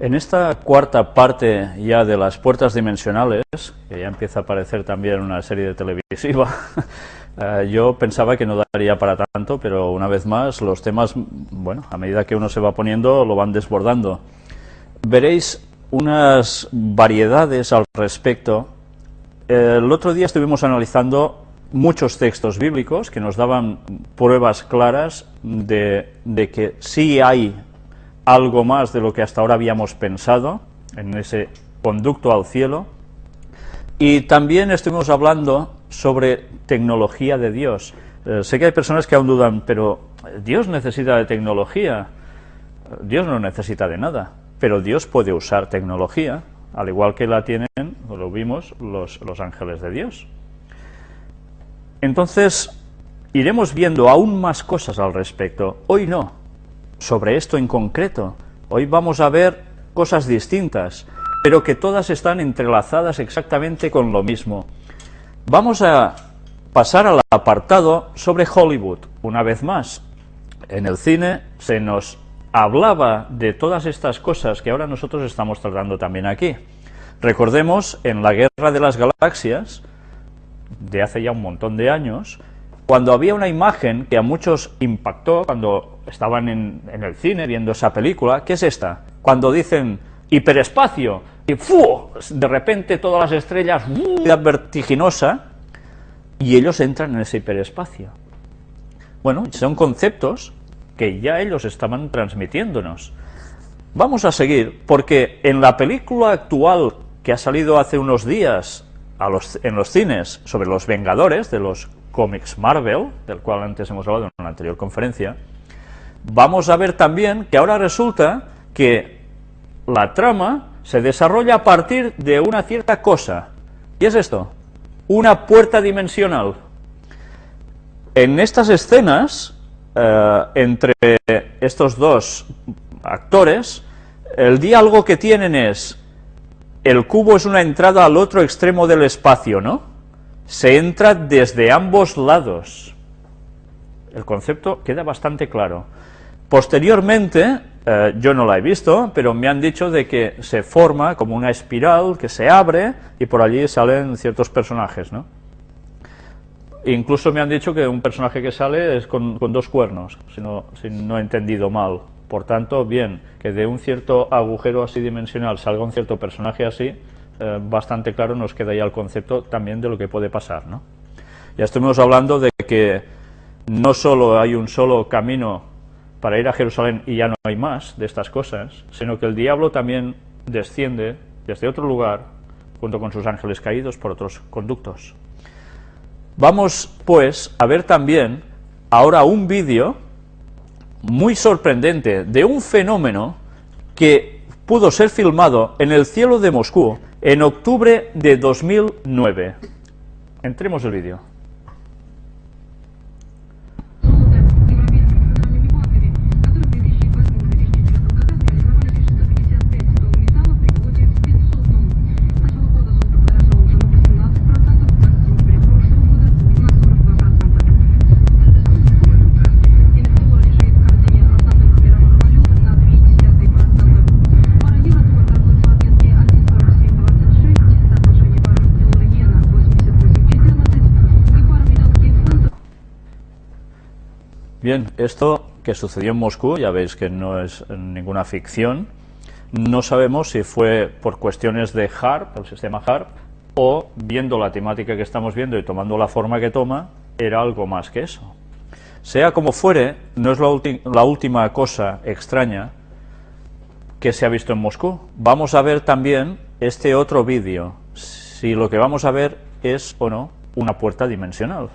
En esta cuarta parte ya de las puertas dimensionales, que ya empieza a aparecer también una serie televisiva, yo pensaba que no daría para tanto, pero una vez más los temas, bueno, a medida que uno se va poniendo, lo van desbordando. Veréis unas variedades al respecto. El otro día estuvimos analizando muchos textos bíblicos que nos daban pruebas claras de que sí hay algo más de lo que hasta ahora habíamos pensado en ese conducto al cielo. Y también estuvimos hablando sobre tecnología de Dios. Sé que hay personas que aún dudan, pero ¿Dios necesita de tecnología? Dios no necesita de nada, pero Dios puede usar tecnología, al igual que la tienen, lo vimos, los ángeles de Dios. Entonces, iremos viendo aún más cosas al respecto. Hoy no, sobre esto en concreto. Hoy vamos a ver cosas distintas, pero que todas están entrelazadas exactamente con lo mismo. Vamos a pasar al apartado sobre Hollywood, una vez más. En el cine se nos hablaba de todas estas cosas que ahora nosotros estamos tratando también aquí. Recordemos, en la Guerra de las Galaxias, de hace ya un montón de años, cuando había una imagen que a muchos impactó cuando estaban en el cine viendo esa película. ¿Qué es esta? Cuando dicen hiperespacio y ¡fu! De repente todas las estrellas, vertiginosa, y ellos entran en ese hiperespacio. Bueno, son conceptos que ya ellos estaban transmitiéndonos. Vamos a seguir, porque en la película actual que ha salido hace unos días en los cines sobre los Vengadores, de los cómics Marvel, del cual antes hemos hablado en una anterior conferencia, vamos a ver también que ahora resulta que la trama se desarrolla a partir de una cierta cosa. ¿Y es esto? Una puerta dimensional. En estas escenas, entre estos dos actores, el diálogo que tienen es: el cubo es una entrada al otro extremo del espacio, ¿no? Se entra desde ambos lados. El concepto queda bastante claro. Posteriormente, yo no la he visto, pero me han dicho de que se forma como una espiral que se abre y por allí salen ciertos personajes, ¿no? Incluso me han dicho que un personaje que sale es con dos cuernos, si no he entendido mal. Por tanto, bien, que de un cierto agujero así dimensional salga un cierto personaje así, bastante claro nos queda ya el concepto también de lo que puede pasar, ¿no? Ya estuvimos hablando de que no solo hay un solo camino para ir a Jerusalén y ya no hay más de estas cosas, sino que el diablo también desciende desde otro lugar, junto con sus ángeles caídos, por otros conductos. Vamos, pues, a ver también ahora un vídeo muy sorprendente de un fenómeno que pudo ser filmado en el cielo de Moscú en octubre de 2009. Entremos el vídeo. Bien, esto que sucedió en Moscú, ya veis que no es ninguna ficción. No sabemos si fue por cuestiones de HAARP, el sistema HAARP, o viendo la temática que estamos viendo y tomando la forma que toma, era algo más que eso. Sea como fuere, no es la última cosa extraña que se ha visto en Moscú. Vamos a ver también este otro vídeo, si lo que vamos a ver es o no una puerta dimensional.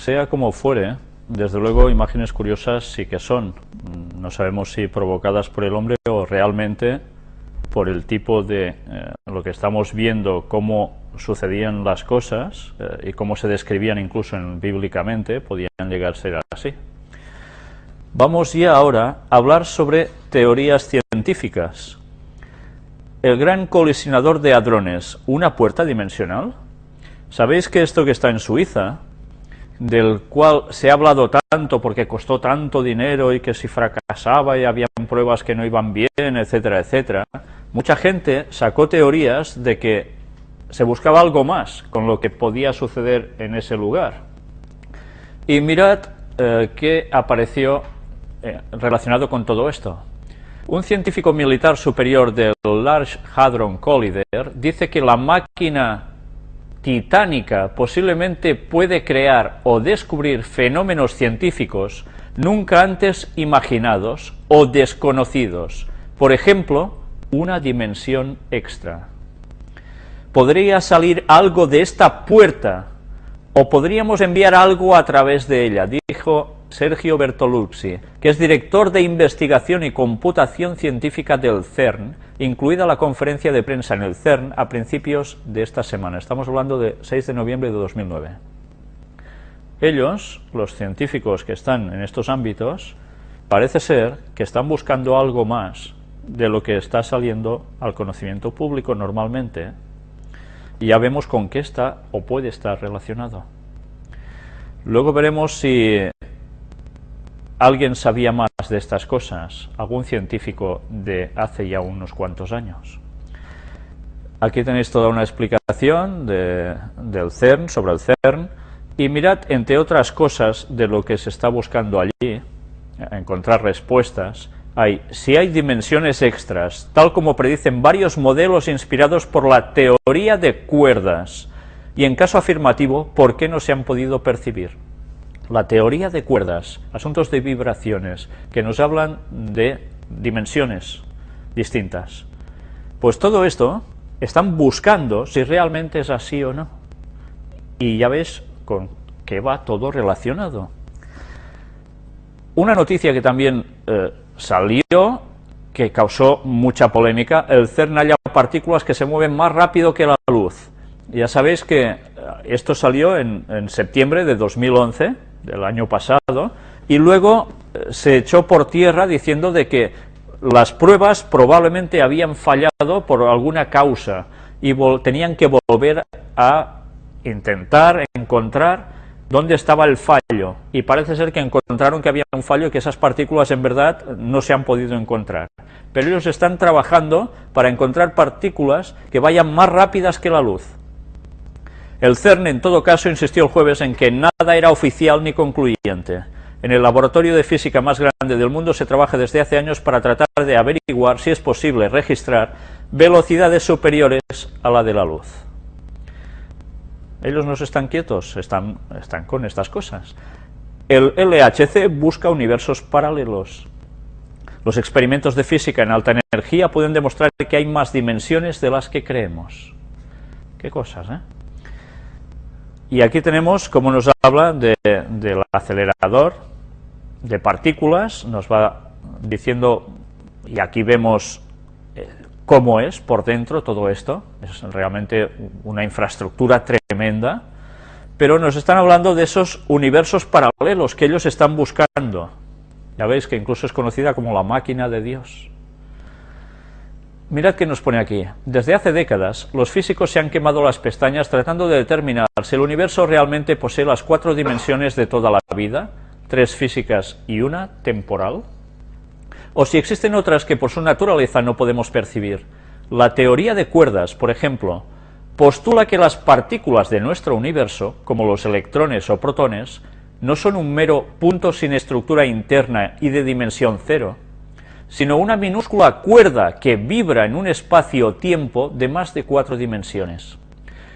sea como fuere, desde luego imágenes curiosas sí que son. No sabemos si provocadas por el hombre o realmente por el tipo de lo que estamos viendo, cómo sucedían las cosas y cómo se describían incluso bíblicamente, podían llegar a ser así. Vamos ya ahora a hablar sobre teorías científicas. El gran colisionador de hadrones, ¿una puerta dimensional? ¿Sabéis que esto que está en Suiza, del cual se ha hablado tanto porque costó tanto dinero y que si fracasaba y había pruebas que no iban bien, etcétera, etcétera, mucha gente sacó teorías de que se buscaba algo más con lo que podía suceder en ese lugar? Y mirad qué apareció relacionado con todo esto. Un científico militar superior del Large Hadron Collider dice que la máquina titánica posiblemente puede crear o descubrir fenómenos científicos nunca antes imaginados o desconocidos. Por ejemplo, una dimensión extra. ¿Podría salir algo de esta puerta o podríamos enviar algo a través de ella?, dijo Sergio Bertolucci, que es director de investigación y computación científica del CERN, incluida la conferencia de prensa en el CERN a principios de esta semana. Estamos hablando de 6 de noviembre de 2009. Ellos, los científicos que están en estos ámbitos, parece ser que están buscando algo más de lo que está saliendo al conocimiento público normalmente, y ya vemos con qué está o puede estar relacionado. Luego veremos si alguien sabía más de estas cosas, algún científico de hace ya unos cuantos años. Aquí tenéis toda una explicación del CERN, sobre el CERN, y mirad, entre otras cosas, de lo que se está buscando allí, encontrar respuestas. Si hay dimensiones extras, tal como predicen varios modelos inspirados por la teoría de cuerdas, y en caso afirmativo, ¿por qué no se han podido percibir? La teoría de cuerdas, asuntos de vibraciones, que nos hablan de dimensiones distintas. Pues todo esto están buscando si realmente es así o no. Y ya ves con qué va todo relacionado. Una noticia que también salió, que causó mucha polémica: el CERN halla partículas que se mueven más rápido que la luz. Ya sabéis que esto salió en septiembre de 2011, del año pasado, y luego se echó por tierra diciendo de que las pruebas probablemente habían fallado por alguna causa y tenían que volver a intentar encontrar dónde estaba el fallo, y parece ser que encontraron que había un fallo y que esas partículas en verdad no se han podido encontrar. Pero ellos están trabajando para encontrar partículas que vayan más rápidas que la luz. El CERN, en todo caso, insistió el jueves en que nada era oficial ni concluyente. En el laboratorio de física más grande del mundo se trabaja desde hace años para tratar de averiguar si es posible registrar velocidades superiores a la de la luz. Ellos no están quietos, están con estas cosas. El LHC busca universos paralelos. Los experimentos de física en alta energía pueden demostrar que hay más dimensiones de las que creemos. Qué cosas, ¿eh? Y aquí tenemos cómo nos habla del acelerador de partículas, nos va diciendo, y aquí vemos cómo es por dentro todo esto, es realmente una infraestructura tremenda, pero nos están hablando de esos universos paralelos que ellos están buscando. Ya veis que incluso es conocida como la máquina de Dios. Mirad qué nos pone aquí. Desde hace décadas, los físicos se han quemado las pestañas tratando de determinar si el universo realmente posee las 4 dimensiones de toda la vida, 3 físicas y una temporal, o si existen otras que por su naturaleza no podemos percibir. La teoría de cuerdas, por ejemplo, postula que las partículas de nuestro universo, como los electrones o protones, no son un mero punto sin estructura interna y de dimensión cero, sino una minúscula cuerda que vibra en un espacio-tiempo de más de 4 dimensiones.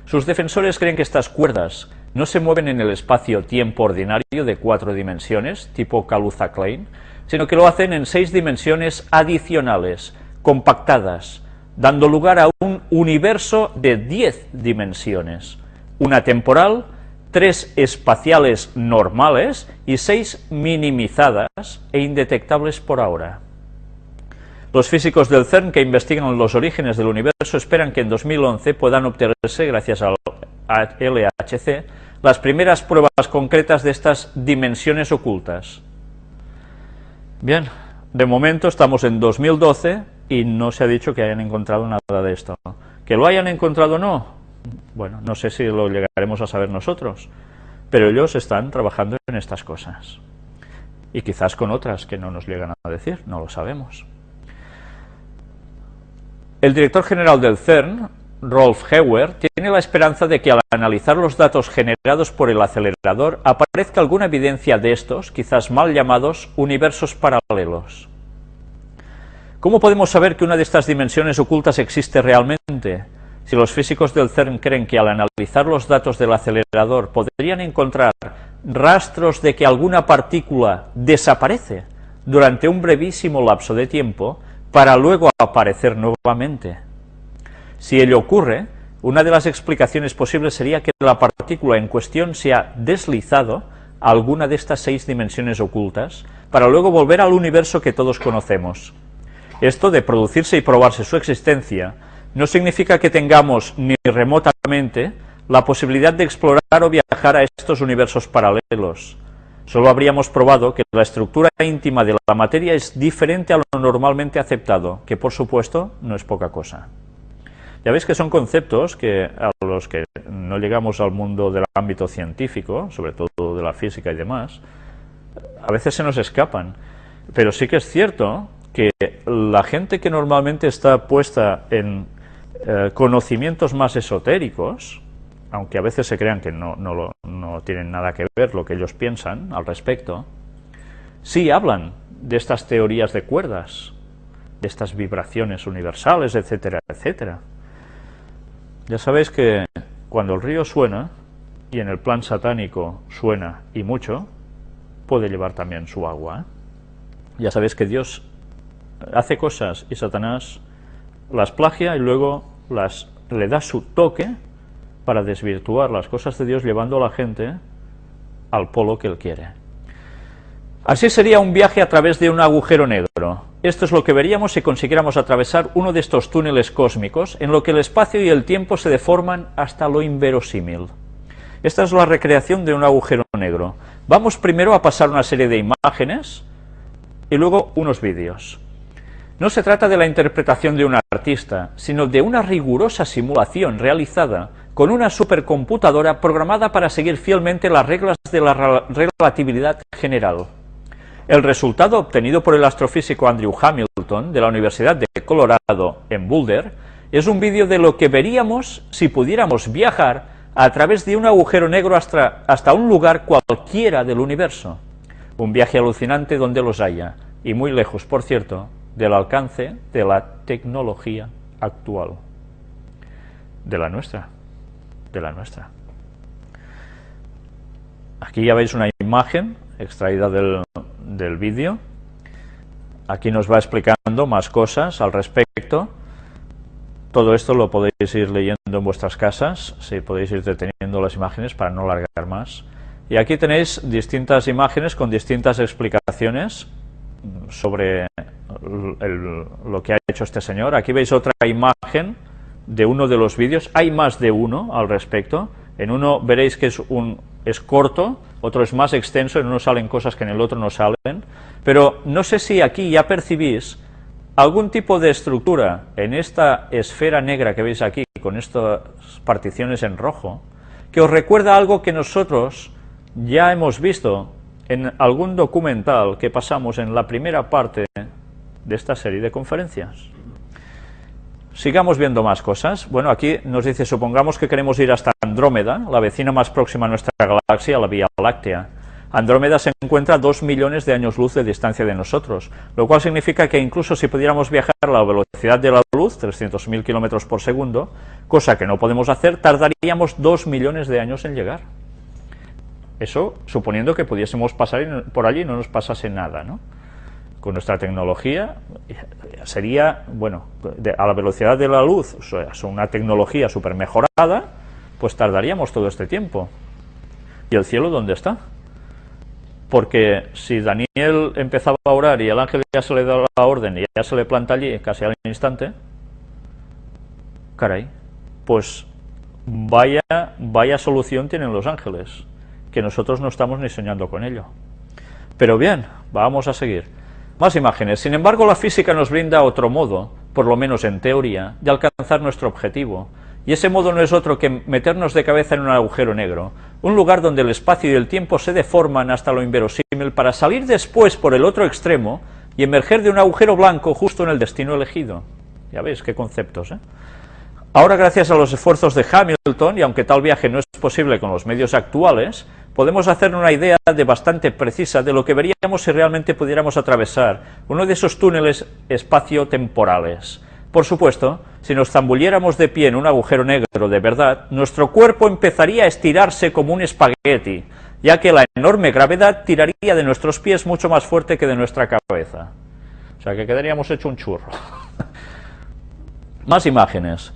Sus defensores creen que estas cuerdas no se mueven en el espacio-tiempo ordinario de 4 dimensiones, tipo Kaluza-Klein, sino que lo hacen en 6 dimensiones adicionales, compactadas, dando lugar a un universo de 10 dimensiones, una temporal 3 espaciales normales y 6 minimizadas e indetectables por ahora. Los físicos del CERN que investigan los orígenes del universo esperan que en 2011 puedan obtenerse, gracias al LHC, las primeras pruebas concretas de estas dimensiones ocultas. Bien, de momento estamos en 2012 y no se ha dicho que hayan encontrado nada de esto. ¿Que lo hayan encontrado o no? Bueno, no sé si lo llegaremos a saber nosotros, pero ellos están trabajando en estas cosas. Y quizás con otras que no nos llegan a decir, no lo sabemos. El director general del CERN, Rolf Heuer, tiene la esperanza de que al analizar los datos generados por el acelerador aparezca alguna evidencia de estos, quizás mal llamados, universos paralelos. ¿Cómo podemos saber que una de estas dimensiones ocultas existe realmente? Si los físicos del CERN creen que al analizar los datos del acelerador podrían encontrar rastros de que alguna partícula desaparece durante un brevísimo lapso de tiempo para luego aparecer nuevamente. Si ello ocurre, una de las explicaciones posibles sería que la partícula en cuestión se ha deslizado a alguna de estas 6 dimensiones ocultas para luego volver al universo que todos conocemos. Esto de producirse y probarse su existencia no significa que tengamos ni remotamente la posibilidad de explorar o viajar a estos universos paralelos. Solo habríamos probado que la estructura íntima de la materia es diferente a lo normalmente aceptado, que por supuesto no es poca cosa. Ya veis que son conceptos que a los que no llegamos al mundo del ámbito científico, sobre todo de la física y demás, a veces se nos escapan. Pero sí que es cierto que la gente que normalmente está puesta en conocimientos más esotéricos, aunque a veces se crean que no tienen nada que ver lo que ellos piensan al respecto, sí hablan de estas teorías de cuerdas, de estas vibraciones universales, etcétera, etcétera. Ya sabéis que cuando el río suena, y en el plan satánico suena y mucho, puede llevar también su agua, ¿eh? Ya sabéis que Dios hace cosas y Satanás las plagia y luego le da su toque para desvirtuar las cosas de Dios, llevando a la gente al polo que él quiere. Así sería un viaje a través de un agujero negro. Esto es lo que veríamos si consiguiéramos atravesar uno de estos túneles cósmicos, en lo que el espacio y el tiempo se deforman hasta lo inverosímil. Esta es la recreación de un agujero negro. Vamos primero a pasar una serie de imágenes y luego unos vídeos. No se trata de la interpretación de un artista, sino de una rigurosa simulación realizada con una supercomputadora programada para seguir fielmente las reglas de la relatividad general. El resultado obtenido por el astrofísico Andrew Hamilton de la Universidad de Colorado en Boulder es un vídeo de lo que veríamos si pudiéramos viajar a través de un agujero negro hasta un lugar cualquiera del universo. Un viaje alucinante donde los haya, y muy lejos, por cierto, del alcance de la tecnología actual. De la nuestra. Aquí ya veis una imagen extraída del vídeo. Aquí nos va explicando más cosas al respecto. Todo esto lo podéis ir leyendo en vuestras casas, si podéis ir deteniendo las imágenes para no alargar más. Y aquí tenéis distintas imágenes con distintas explicaciones sobre lo que ha hecho este señor. Aquí veis otra imagen de uno de los vídeos. Hay más de uno al respecto. En uno veréis que es corto, otro es más extenso, en uno salen cosas que en el otro no salen. Pero no sé si aquí ya percibís algún tipo de estructura en esta esfera negra que veis aquí, con estas particiones en rojo, que os recuerda algo que nosotros ya hemos visto en algún documental que pasamos en la primera parte de esta serie de conferencias. Sigamos viendo más cosas. Bueno, aquí nos dice, supongamos que queremos ir hasta Andrómeda, la vecina más próxima a nuestra galaxia, la Vía Láctea. Andrómeda se encuentra a 2 millones de años luz de distancia de nosotros, lo cual significa que incluso si pudiéramos viajar a la velocidad de la luz, 300.000 kilómetros por segundo, cosa que no podemos hacer, tardaríamos 2 millones de años en llegar. Eso suponiendo que pudiésemos pasar por allí y no nos pasase nada, ¿no? Con nuestra tecnología sería, bueno, a la velocidad de la luz, o sea, una tecnología súper mejorada, pues tardaríamos todo este tiempo. ¿Y el cielo dónde está? Porque si Daniel empezaba a orar y el ángel ya se le da la orden y ya se le planta allí casi al instante, caray, pues vaya solución tienen los ángeles, que nosotros no estamos ni soñando con ello. Pero bien, vamos a seguir. Más imágenes. Sin embargo, la física nos brinda otro modo, por lo menos en teoría, de alcanzar nuestro objetivo. Y ese modo no es otro que meternos de cabeza en un agujero negro, un lugar donde el espacio y el tiempo se deforman hasta lo inverosímil para salir después por el otro extremo y emerger de un agujero blanco justo en el destino elegido. Ya veis qué conceptos, ¿eh? Ahora, gracias a los esfuerzos de Hamilton, y aunque tal viaje no es posible con los medios actuales, podemos hacer una idea bastante precisa de lo que veríamos si realmente pudiéramos atravesar uno de esos túneles espacio-temporales. Por supuesto, si nos zambulliéramos de pie en un agujero negro de verdad, nuestro cuerpo empezaría a estirarse como un espagueti, ya que la enorme gravedad tiraría de nuestros pies mucho más fuerte que de nuestra cabeza. O sea que quedaríamos hecho un churro. Más imágenes.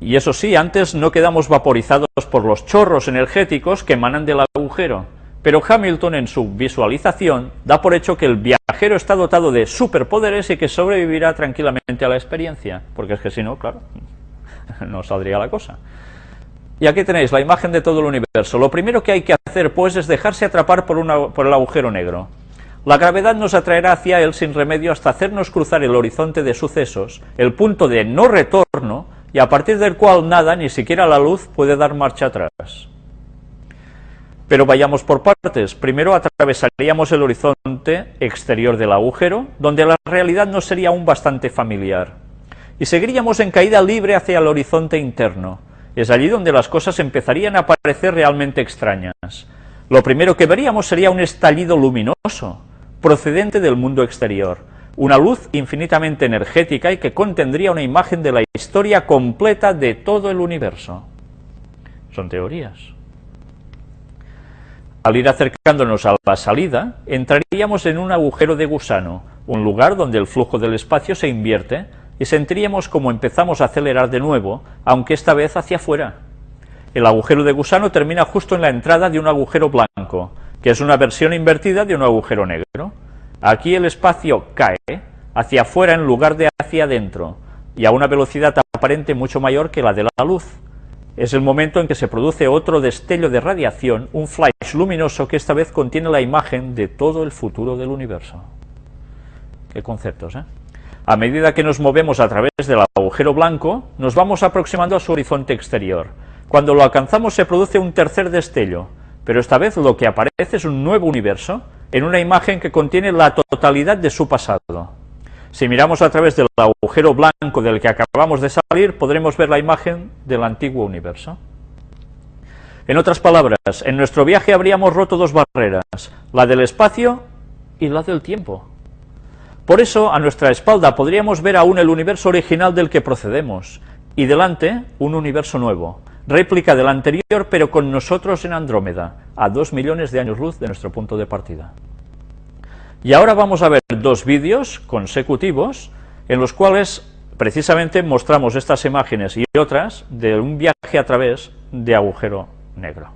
Y eso sí, antes no quedamos vaporizados por los chorros energéticos que emanan del agujero, pero Hamilton en su visualización da por hecho que el viajero está dotado de superpoderes y que sobrevivirá tranquilamente a la experiencia, porque es que si no, claro, no saldría la cosa. Y aquí tenéis la imagen de todo el universo. Lo primero que hay que hacer, pues, es dejarse atrapar por el agujero negro. La gravedad nos atraerá hacia él sin remedio hasta hacernos cruzar el horizonte de sucesos, el punto de no retorno, y a partir del cual nada, ni siquiera la luz, puede dar marcha atrás. Pero vayamos por partes. Primero atravesaríamos el horizonte exterior del agujero, donde la realidad nos sería aún bastante familiar. Y seguiríamos en caída libre hacia el horizonte interno. Es allí donde las cosas empezarían a parecer realmente extrañas. Lo primero que veríamos sería un estallido luminoso, procedente del mundo exterior. Una luz infinitamente energética y que contendría una imagen de la historia completa de todo el universo. Son teorías. Al ir acercándonos a la salida, entraríamos en un agujero de gusano, un lugar donde el flujo del espacio se invierte y sentiríamos como empezamos a acelerar de nuevo, aunque esta vez hacia afuera. El agujero de gusano termina justo en la entrada de un agujero blanco, que es una versión invertida de un agujero negro. Aquí el espacio cae hacia afuera en lugar de hacia adentro, y a una velocidad aparente mucho mayor que la de la luz. Es el momento en que se produce otro destello de radiación, un flash luminoso que esta vez contiene la imagen de todo el futuro del universo. Qué conceptos, ¿eh? A medida que nos movemos a través del agujero blanco, nos vamos aproximando a su horizonte exterior. Cuando lo alcanzamos se produce un tercer destello, pero esta vez lo que aparece es un nuevo universo, en una imagen que contiene la totalidad de su pasado. Si miramos a través del agujero blanco del que acabamos de salir, podremos ver la imagen del antiguo universo. En otras palabras, en nuestro viaje habríamos roto dos barreras, la del espacio y la del tiempo. Por eso, a nuestra espalda podríamos ver aún el universo original del que procedemos, y delante un universo nuevo, réplica del anterior, pero con nosotros en Andrómeda, a 2 millones de años luz de nuestro punto de partida. Y ahora vamos a ver dos vídeos consecutivos en los cuales precisamente mostramos estas imágenes y otras de un viaje a través de agujero negro.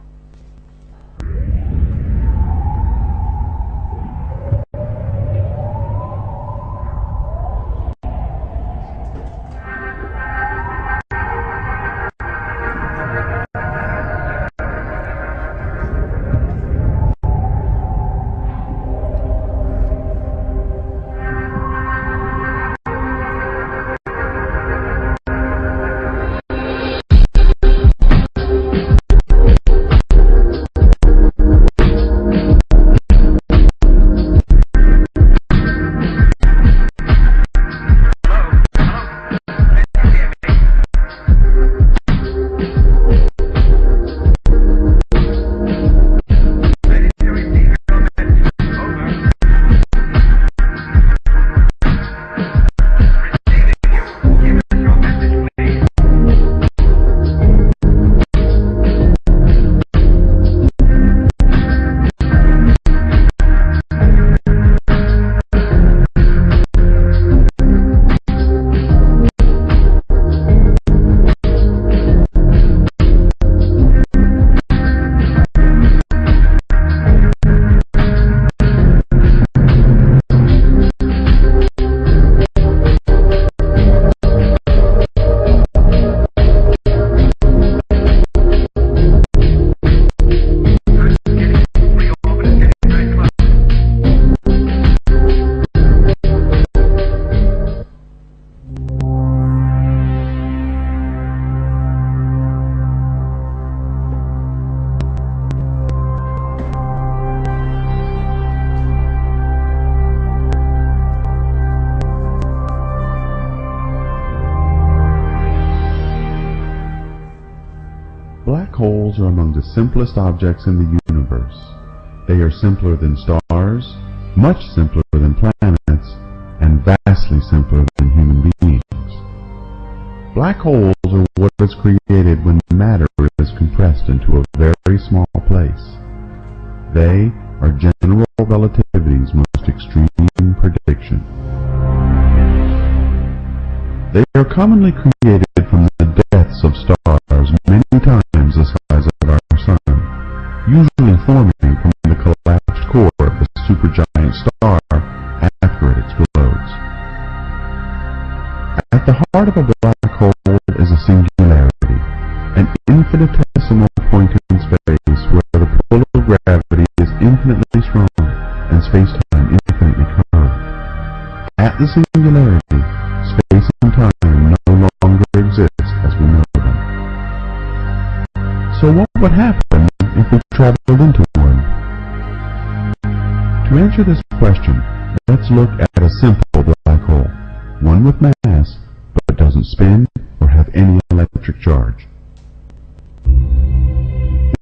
Black holes are among the simplest objects in the universe. They are simpler than stars, much simpler than planets, and vastly simpler than human beings. Black holes are what is created when matter is compressed into a very small place. They are general relativity's most extreme prediction. They are commonly created from the depths of stars many times the size of our Sun, usually forming from the collapsed core of a supergiant star after it explodes. At the heart of a black hole is a singularity, an infinitesimal point in space where the pull of gravity is infinitely strong and space-time infinitely curved. At the singularity, space and time no longer exist as we know them. So what would happen if we traveled into one? To answer this question, let's look at a simple black hole, one with mass, but doesn't spin or have any electric charge.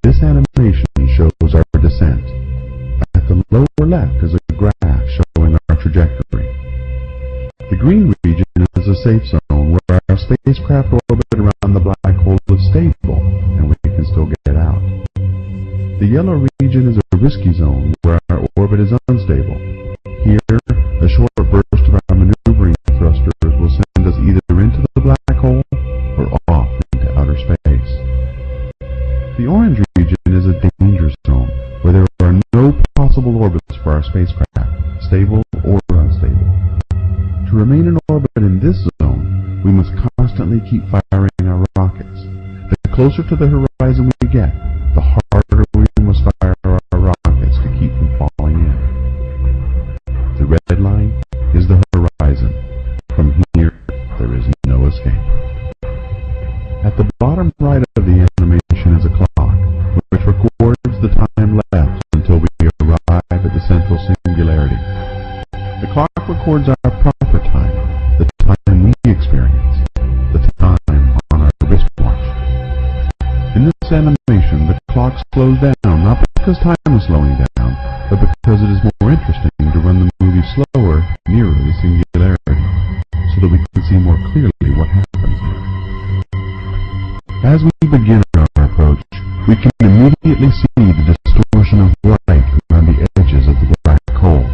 This animation shows our descent. At the lower left is a graph showing our trajectory. The green region is a safe zone where our spacecraft orbit around the black hole is stable and we can still get out. The yellow region is a risky zone where our orbit is unstable. Here, a short burst of our maneuvering thrusters will send us either into the black hole or off into outer space. The orange region is a danger zone where there are no possible orbits for our spacecraft, stable or unstable. To remain in orbit in this zone, we must constantly keep firing our rockets. The closer to the horizon we get, the harder we must fire our rockets to keep from falling in. The red line is the horizon. From here, there is no escape. At the bottom right of the animation is a clock, which records the time left until we arrive at the central singularity. The clock records our proper time, the time we experience, the time on our wristwatch. In this animation, the clock slows down, not because time is slowing down, but because it is more interesting to run the movie slower, nearer the singularity, so that we can see more clearly what happens here. As we begin our approach, we can immediately see the distortion of light around the edges of the black hole.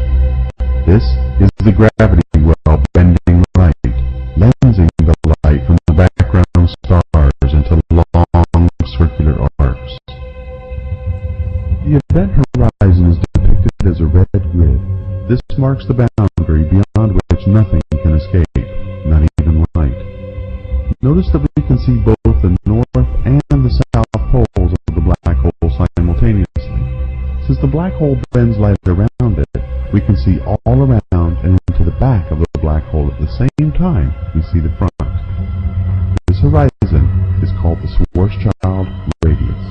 This is the gravity well bending light, lensing the light from the background stars into long circular arcs. The event horizon is depicted as a red grid. This marks the boundary beyond which nothing can escape, not even light. Notice that we can see both the north and the south poles of the black hole simultaneously. Since the black hole bends light around it, we can see all around and into the back of the black hole at the same time we see the front. This horizon is called the Schwarzschild radius.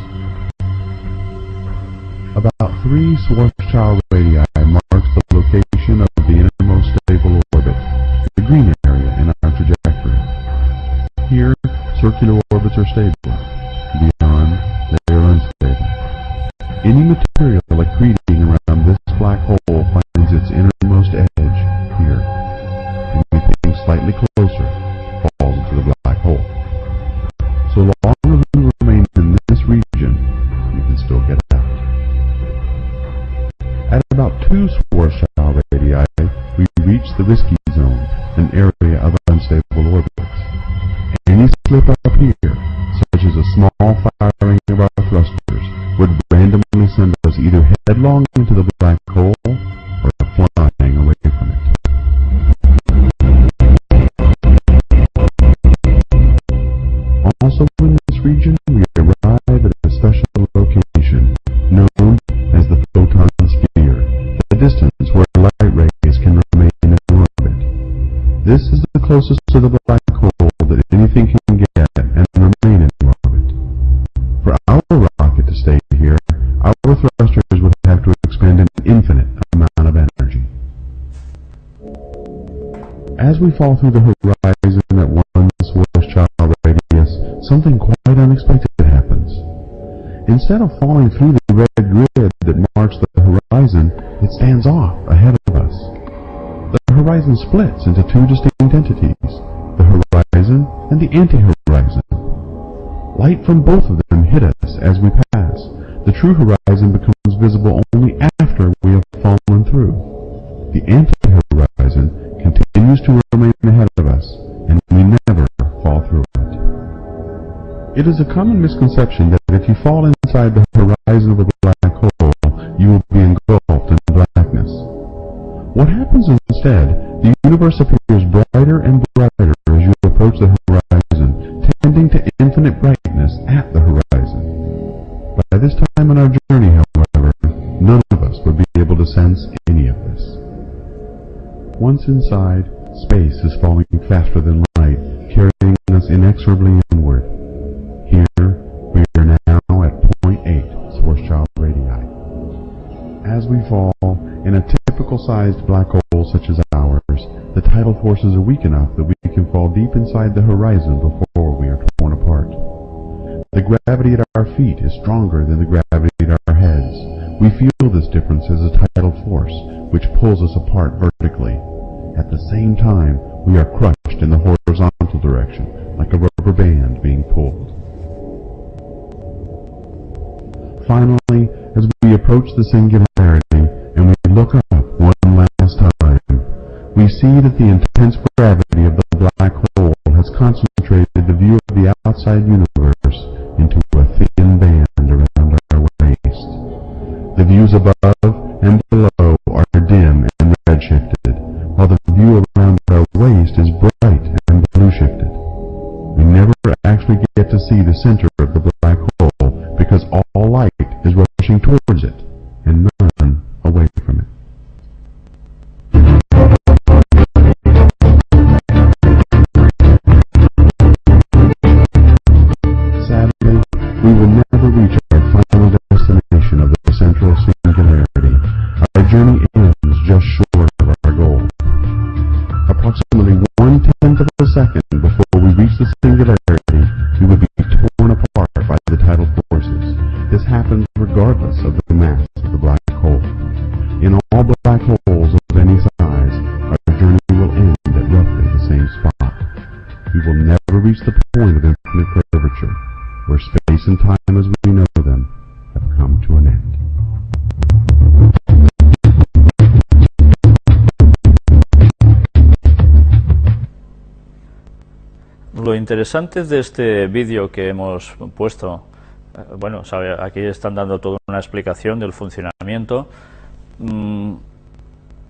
About 3 Schwarzschild radii marks the location of the innermost stable orbit, the green area in our trajectory. Here, circular orbits are stable. Beyond, they are unstable. Any material accreting around this black hole finds its innermost edge here. Anything slightly closer falls into the black hole. So long as we remain in this region, we can still get out. At about 2 Schwarzschild radii, we reach the risky zone, an area of unstable orbits. Any slip up here, such as a small firing of our thrusters, would randomly send us either headlong into the black hole or flying away from it. Also in this region, we arrive at a special location known as the photon sphere, the distance where light rays can remain in orbit. This is the closest to the black hole that anything can get and remain in orbit. For our rocket to stay here, our thrusters would have to expend an infinite amount of energy. As we fall through the horizon at 1 Schwarzschild radius, something quite unexpected happens. Instead of falling through the red grid that marks the horizon, it stands off ahead of us. The horizon splits into two distinct entities, the horizon and the anti-horizon. Light from both of them hit us as we pass. The true horizon becomes visible only after we have fallen through. The anti-horizon continues to remain ahead of us, and we never fall through it. It is a common misconception that if you fall inside the horizon of a black hole, you will be engulfed in blackness. What happens instead, the universe appears brighter and brighter as you approach the horizon, tending to infinite brightness at the horizon. By this time in our journey, however, none of us would be able to sense any of this. Once inside, space is falling faster than light, carrying us inexorably inward. Here, we are now at point 8, Schwarzschild radii. As we fall, in a typical-sized black hole such as ours, the tidal forces are weak enough that we can fall deep inside the horizon before we are torn apart. The gravity at our feet is stronger than the gravity at our heads. We feel this difference as a tidal force, which pulls us apart vertically. At the same time, we are crushed in the horizontal direction, like a rubber band being pulled. Finally, as we approach the singularity, and we look up one last time, we see that the intense gravity of the black hole has concentrated the view of the outside universe into a thin band around our waist. The views above and below are dim and red-shifted, while the view around our waist is bright and blue-shifted. We never actually get to see the center of the black hole because all light is rushing towards it and none away from it. Sadly, we will never reach our final destination of the central singularity. Our journey ends just short of our goal. Approximately 1/10 of a second before we reach the singularity, we will be torn apart by the tidal forces. This happens regardless of the mass of the black hole. In all black holes of any size, our journey will end at roughly the same spot. We will never reach the point of infinite curvature, where space and time as we know them have come to an end. Lo interesante de este vídeo que hemos puesto, bueno, aquí están dando toda una explicación del funcionamiento.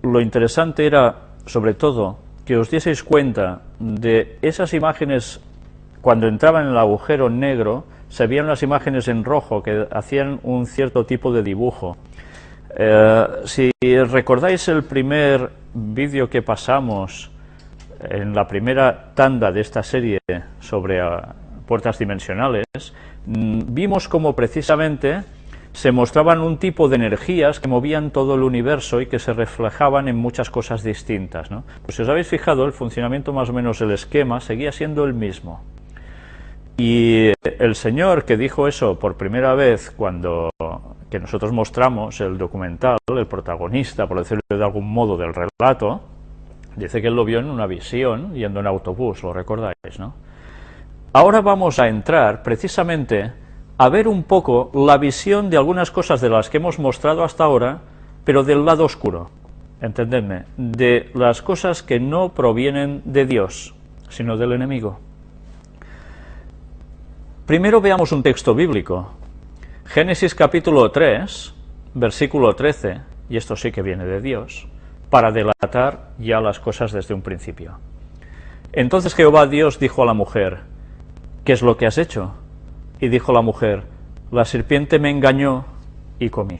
Lo interesante era, sobre todo, que os dieseis cuenta de esas imágenes. Cuando entraban en el agujero negro, se veían las imágenes en rojo que hacían un cierto tipo de dibujo. Si recordáis el primer vídeo que pasamos en la primera tanda de esta serie sobre puertas dimensionales, vimos como precisamente se mostraban un tipo de energías que movían todo el universo y que se reflejaban en muchas cosas distintas, ¿no? Pues si os habéis fijado, el funcionamiento más o menos, el esquema, seguía siendo el mismo. Y el señor que dijo eso por primera vez cuando que nosotros mostramos el documental, el protagonista, por decirlo de algún modo, del relato, dice que él lo vio en una visión yendo en autobús, lo recordáis, ¿no? Ahora vamos a entrar precisamente a ver un poco la visión de algunas cosas de las que hemos mostrado hasta ahora, pero del lado oscuro, entendedme, de las cosas que no provienen de Dios, sino del enemigo. Primero veamos un texto bíblico, Génesis capítulo 3, versículo 13, y esto sí que viene de Dios, para delatar ya las cosas desde un principio. Entonces Jehová Dios dijo a la mujer: ¿qué es lo que has hecho? Y dijo la mujer: la serpiente me engañó y comí.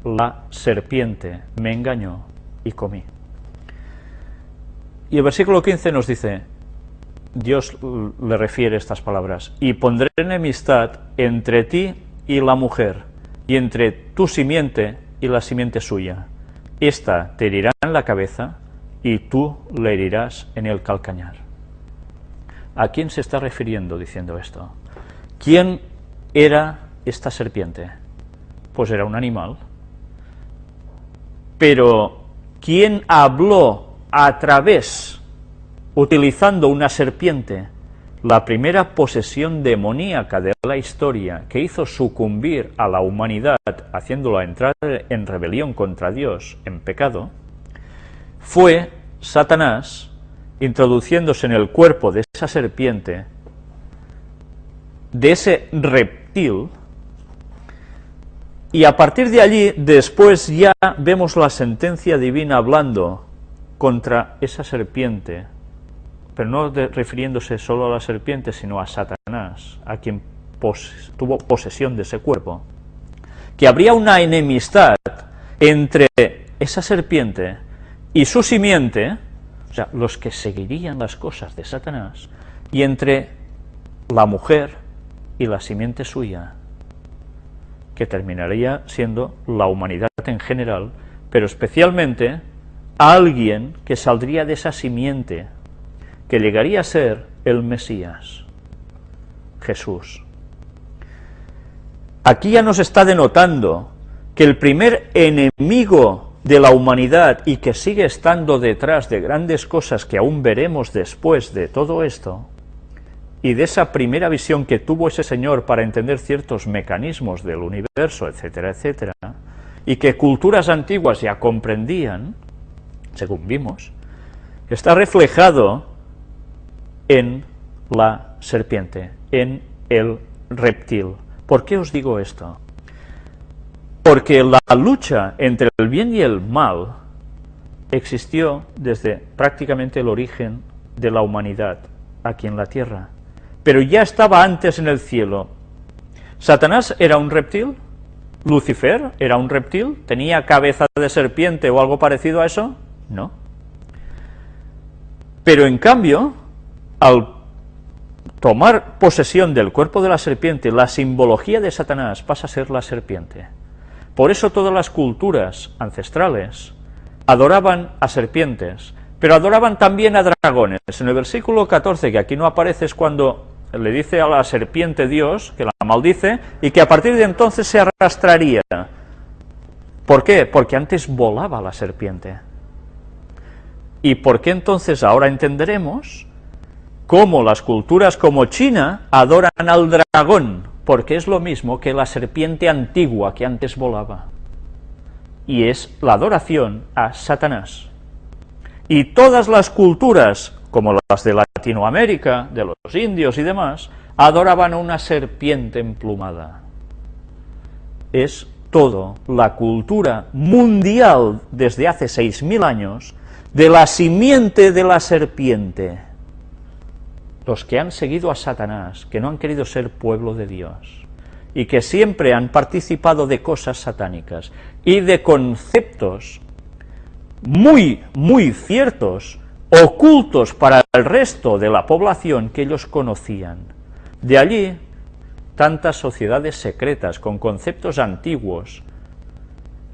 La serpiente me engañó y comí. Y el versículo 15 nos dice, Dios le refiere estas palabras: y pondré enemistad entre ti y la mujer, y entre tu simiente y la simiente suya. Esta te herirá en la cabeza, y tú le herirás en el calcañar. ¿A quién se está refiriendo diciendo esto? ¿Quién era esta serpiente? Pues era un animal. Pero, ¿quién habló a través, utilizando una serpiente? La primera posesión demoníaca de la historia que hizo sucumbir a la humanidad, haciéndola entrar en rebelión contra Dios, en pecado, fue Satanás introduciéndose en el cuerpo de esa serpiente, de ese reptil, y a partir de allí, después ya vemos la sentencia divina hablando contra esa serpiente, pero no refiriéndose solo a la serpiente, sino a Satanás, a quien tuvo posesión de ese cuerpo, que habría una enemistad entre esa serpiente y su simiente, o sea, los que seguirían las cosas de Satanás, y entre la mujer y la simiente suya, que terminaría siendo la humanidad en general, pero especialmente alguien que saldría de esa simiente, que llegaría a ser el Mesías, Jesús. Aquí ya nos está denotando que el primer enemigo de la humanidad y que sigue estando detrás de grandes cosas que aún veremos después de todo esto, y de esa primera visión que tuvo ese señor para entender ciertos mecanismos del universo, etcétera, etcétera, y que culturas antiguas ya comprendían, según vimos, está reflejado en la serpiente, en el reptil. ¿Por qué os digo esto? Porque la lucha entre el bien y el mal existió desde prácticamente el origen de la humanidad aquí en la tierra, pero ya estaba antes en el cielo. ¿Satanás era un reptil? ¿Lucifer era un reptil? ¿Tenía cabeza de serpiente o algo parecido a eso? No. Pero en cambio, al tomar posesión del cuerpo de la serpiente, la simbología de Satanás pasa a ser la serpiente. Por eso todas las culturas ancestrales adoraban a serpientes, pero adoraban también a dragones. En el versículo 14, que aquí no aparece, es cuando le dice a la serpiente Dios, que la maldice, y que a partir de entonces se arrastraría. ¿Por qué? Porque antes volaba la serpiente. ¿Y por qué entonces ahora entenderemos cómo las culturas como China adoran al dragón? Porque es lo mismo que la serpiente antigua que antes volaba. Y es la adoración a Satanás. Y todas las culturas, como las de Latinoamérica, de los indios y demás, adoraban a una serpiente emplumada. Es todo la cultura mundial desde hace 6.000 años de la simiente de la serpiente. Los que han seguido a Satanás, que no han querido ser pueblo de Dios, y que siempre han participado de cosas satánicas y de conceptos muy, muy ciertos, ocultos para el resto de la población que ellos conocían. De allí, tantas sociedades secretas con conceptos antiguos,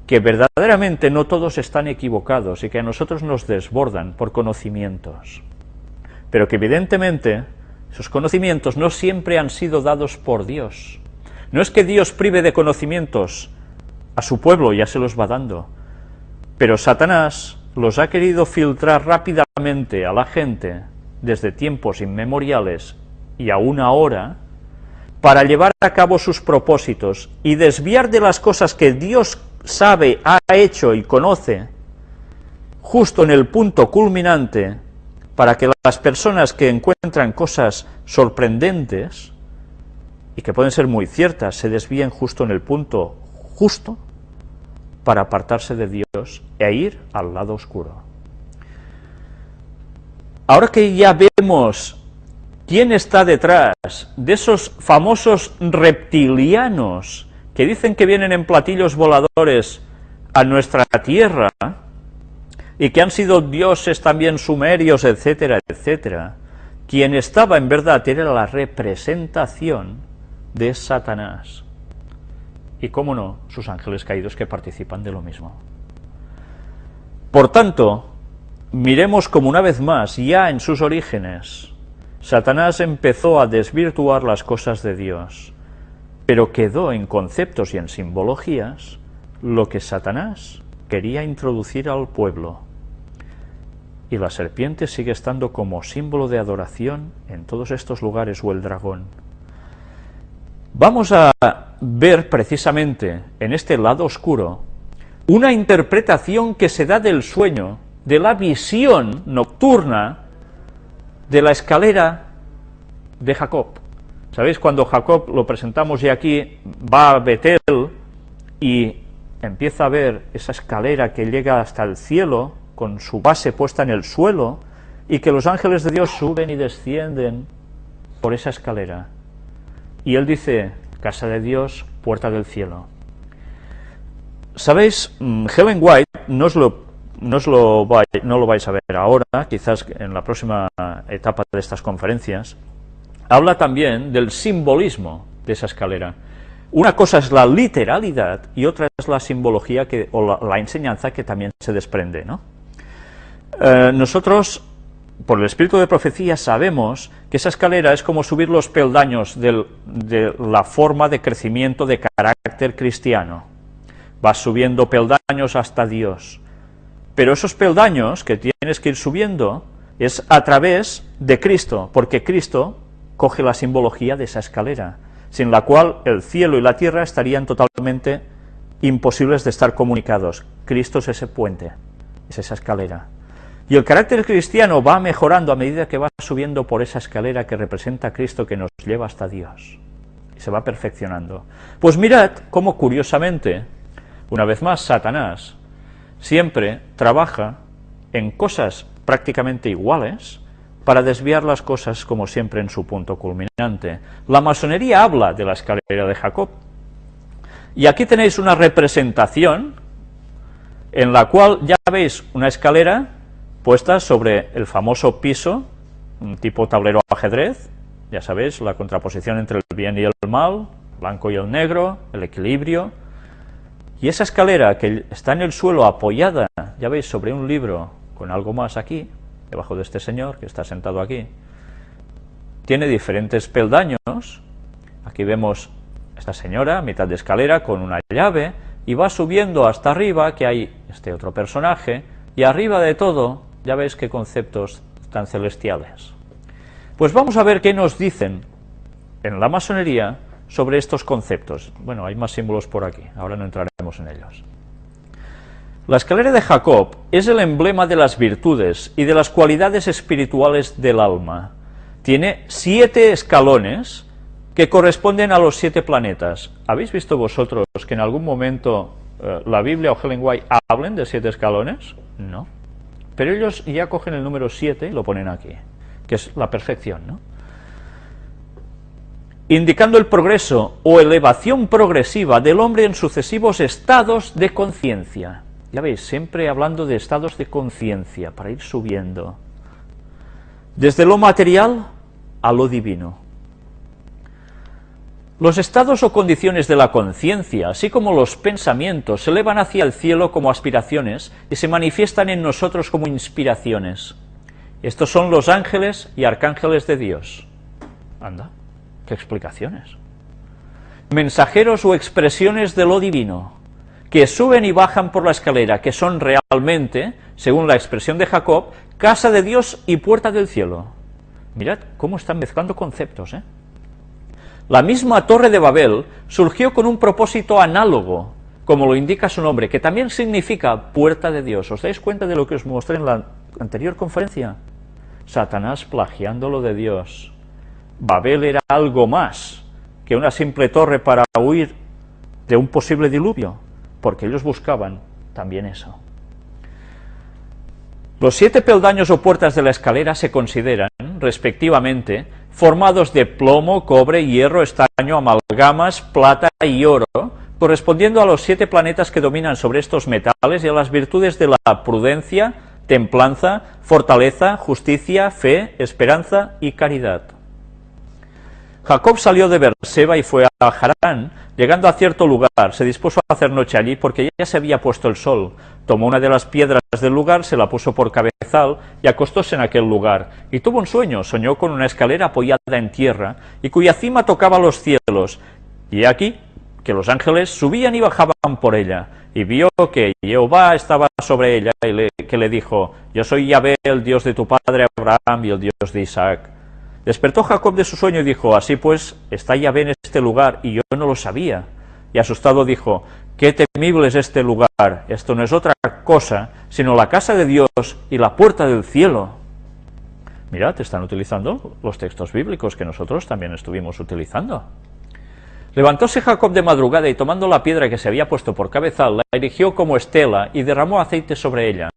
que verdaderamente no todos están equivocados y que a nosotros nos desbordan por conocimientos, pero que evidentemente esos conocimientos no siempre han sido dados por Dios. No es que Dios prive de conocimientos a su pueblo, ya se los va dando, pero Satanás los ha querido filtrar rápidamente a la gente desde tiempos inmemoriales y aún ahora, para llevar a cabo sus propósitos y desviar de las cosas que Dios sabe, ha hecho y conoce, justo en el punto culminante, para que las personas que encuentran cosas sorprendentes y que pueden ser muy ciertas, se desvíen justo en el punto justo para apartarse de Dios e ir al lado oscuro. Ahora que ya vemos quién está detrás de esos famosos reptilianos que dicen que vienen en platillos voladores a nuestra tierra y que han sido dioses también sumerios, etcétera, etcétera, quien estaba en verdad era la representación de Satanás. Y cómo no, sus ángeles caídos que participan de lo mismo. Por tanto, miremos como una vez más, ya en sus orígenes, Satanás empezó a desvirtuar las cosas de Dios, pero quedó en conceptos y en simbologías lo que Satanás quería introducir al pueblo. Y la serpiente sigue estando como símbolo de adoración en todos estos lugares, o el dragón. Vamos a ver precisamente en este lado oscuro una interpretación que se da del sueño, de la visión nocturna de la escalera de Jacob. ¿Sabéis? Cuando Jacob, lo presentamos ya aquí, va a Betel y empieza a ver esa escalera que llega hasta el cielo, con su base puesta en el suelo, y que los ángeles de Dios suben y descienden por esa escalera. Y él dice, casa de Dios, puerta del cielo. ¿Sabéis? Ellen White, no lo vais a ver ahora, quizás en la próxima etapa de estas conferencias, habla también del simbolismo de esa escalera. Una cosa es la literalidad y otra es la simbología o la enseñanza que también se desprende, ¿no? Nosotros, por el espíritu de profecía, sabemos que esa escalera es como subir los peldaños de la forma de crecimiento de carácter cristiano. Vas subiendo peldaños hasta Dios. Pero esos peldaños que tienes que ir subiendo es a través de Cristo, porque Cristo coge la simbología de esa escalera, sin la cual el cielo y la tierra estarían totalmente imposibles de estar comunicados. Cristo es ese puente, es esa escalera. Y el carácter cristiano va mejorando a medida que va subiendo por esa escalera que representa a Cristo, que nos lleva hasta Dios. Y se va perfeccionando. Pues mirad cómo, curiosamente, una vez más, Satanás siempre trabaja en cosas prácticamente iguales para desviar las cosas, como siempre, en su punto culminante. La masonería habla de la escalera de Jacob. Y aquí tenéis una representación en la cual ya veis una escalera puesta sobre el famoso piso, un tipo tablero ajedrez, ya sabéis, la contraposición entre el bien y el mal, blanco y el negro, el equilibrio. Y esa escalera que está en el suelo apoyada, ya veis, sobre un libro con algo más aquí, debajo de este señor que está sentado aquí, tiene diferentes peldaños. Aquí vemos esta señora a mitad de escalera con una llave, y va subiendo hasta arriba, que hay este otro personaje, y arriba de todo, ya veis qué conceptos tan celestiales. Pues vamos a ver qué nos dicen en la masonería sobre estos conceptos. Bueno, hay más símbolos por aquí, ahora no entraremos en ellos. La escalera de Jacob es el emblema de las virtudes y de las cualidades espirituales del alma. Tiene 7 escalones que corresponden a los 7 planetas. ¿Habéis visto vosotros que en algún momento la Biblia o Ellen White hablen de 7 escalones? No. Pero ellos ya cogen el número 7 y lo ponen aquí, que es la perfección, ¿no? Indicando el progreso o elevación progresiva del hombre en sucesivos estados de conciencia. Ya veis, siempre hablando de estados de conciencia, para ir subiendo. Desde lo material a lo divino. Los estados o condiciones de la conciencia, así como los pensamientos, se elevan hacia el cielo como aspiraciones y se manifiestan en nosotros como inspiraciones. Estos son los ángeles y arcángeles de Dios. Anda, qué explicaciones. Mensajeros o expresiones de lo divino, que suben y bajan por la escalera, que son realmente, según la expresión de Jacob, casa de Dios y puerta del cielo. Mirad cómo están mezclando conceptos, ¿eh? La misma Torre de Babel surgió con un propósito análogo, como lo indica su nombre, que también significa puerta de Dios. ¿Os dais cuenta de lo que os mostré en la anterior conferencia? Satanás plagiando lo de Dios. Babel era algo más que una simple torre para huir de un posible diluvio, porque ellos buscaban también eso. Los 7 peldaños o puertas de la escalera se consideran, respectivamente, formados de plomo, cobre, hierro, estaño, amalgamas, plata y oro, correspondiendo a los 7 planetas que dominan sobre estos metales y a las virtudes de la prudencia, templanza, fortaleza, justicia, fe, esperanza y caridad. Jacob salió de Beerseba y fue a Harán. Llegando a cierto lugar, se dispuso a hacer noche allí porque ya se había puesto el sol. Tomó una de las piedras del lugar, se la puso por cabezal y acostóse en aquel lugar. Y tuvo un sueño, soñó con una escalera apoyada en tierra y cuya cima tocaba los cielos, Y aquí que los ángeles subían y bajaban por ella, y vio que Jehová estaba sobre ella, y que le dijo: yo soy Yahvé, el Dios de tu padre Abraham y el Dios de Isaac. Despertó Jacob de su sueño y dijo: así pues, está Yahvé en este lugar, y yo no lo sabía. Y asustado dijo: qué temible es este lugar, esto no es otra cosa, sino la casa de Dios y la puerta del cielo. Mirad, están utilizando los textos bíblicos que nosotros también estuvimos utilizando. Levantóse Jacob de madrugada y tomando la piedra que se había puesto por cabezal, la erigió como estela y derramó aceite sobre ella.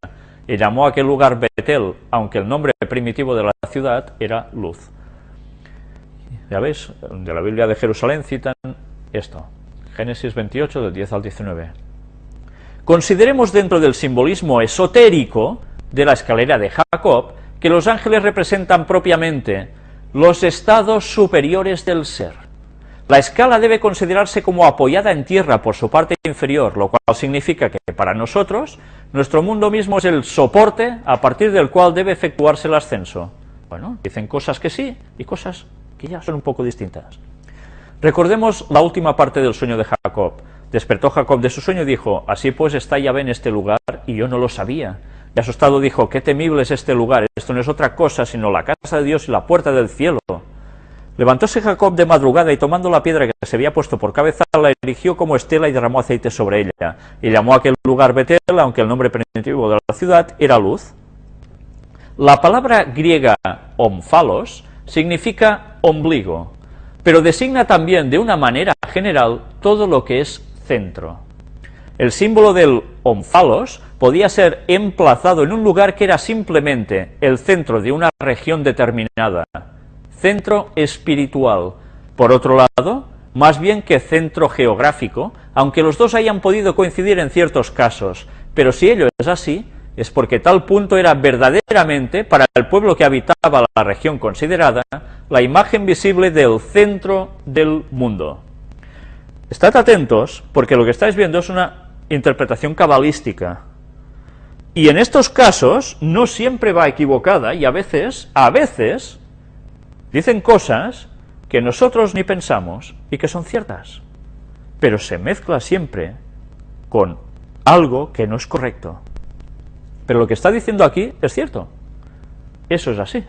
Y llamó a aquel lugar Betel, aunque el nombre primitivo de la ciudad era Luz. Ya veis, de la Biblia de Jerusalén citan esto, Génesis 28, del 10 al 19. Consideremos dentro del simbolismo esotérico de la escalera de Jacob que los ángeles representan propiamente los estados superiores del ser. La escala debe considerarse como apoyada en tierra por su parte inferior, lo cual significa que para nosotros, nuestro mundo mismo es el soporte a partir del cual debe efectuarse el ascenso. Bueno, dicen cosas que sí y cosas que ya son un poco distintas. Recordemos la última parte del sueño de Jacob. Despertó Jacob de su sueño y dijo: así pues está Yahvé en este lugar, y yo no lo sabía. Y asustado dijo: qué temible es este lugar, esto no es otra cosa sino la casa de Dios y la puerta del cielo. Levantóse Jacob de madrugada y tomando la piedra que se había puesto por cabeza, la erigió como estela y derramó aceite sobre ella. Y llamó a aquel lugar Betel, aunque el nombre primitivo de la ciudad era Luz. La palabra griega omphalos significa ombligo, pero designa también de una manera general todo lo que es centro. El símbolo del omphalos podía ser emplazado en un lugar que era simplemente el centro de una región determinada, centro espiritual. Por otro lado, más bien que centro geográfico, aunque los dos hayan podido coincidir en ciertos casos, pero si ello es así, es porque tal punto era verdaderamente, para el pueblo que habitaba la región considerada, la imagen visible del centro del mundo. Estad atentos, porque lo que estáis viendo es una interpretación cabalística, y en estos casos no siempre va equivocada, y a veces, dicen cosas que nosotros ni pensamos y que son ciertas, pero se mezcla siempre con algo que no es correcto. Pero lo que está diciendo aquí es cierto, eso es así.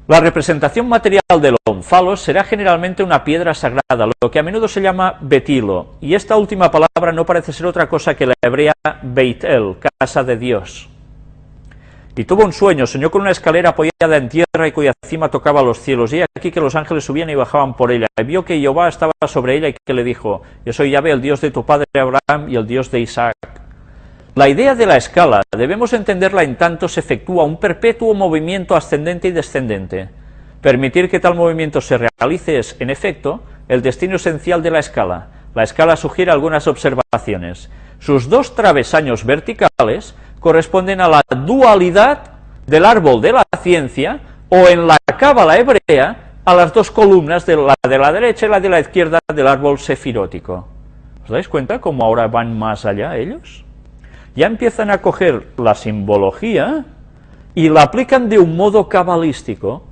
La representación material del omphalos será generalmente una piedra sagrada, lo que a menudo se llama betilo, y esta última palabra no parece ser otra cosa que la hebrea Beit-El, casa de Dios. Y tuvo un sueño, soñó con una escalera apoyada en tierra y cuya cima tocaba los cielos, y aquí que los ángeles subían y bajaban por ella, y vio que Jehová estaba sobre ella y que le dijo: yo soy Yahvé, el Dios de tu padre Abraham y el Dios de Isaac. La idea de la escala debemos entenderla en tanto se efectúa un perpetuo movimiento ascendente y descendente. Permitir que tal movimiento se realice es, en efecto, el destino esencial de la escala. La escala sugiere algunas observaciones. Sus dos travesaños verticales corresponden a la dualidad del árbol de la ciencia, o en la cábala hebrea, a las dos columnas, la de la derecha y la de la izquierda, del árbol sefirótico. ¿Os dais cuenta cómo ahora van más allá ellos? Ya empiezan a coger la simbología y la aplican de un modo cabalístico,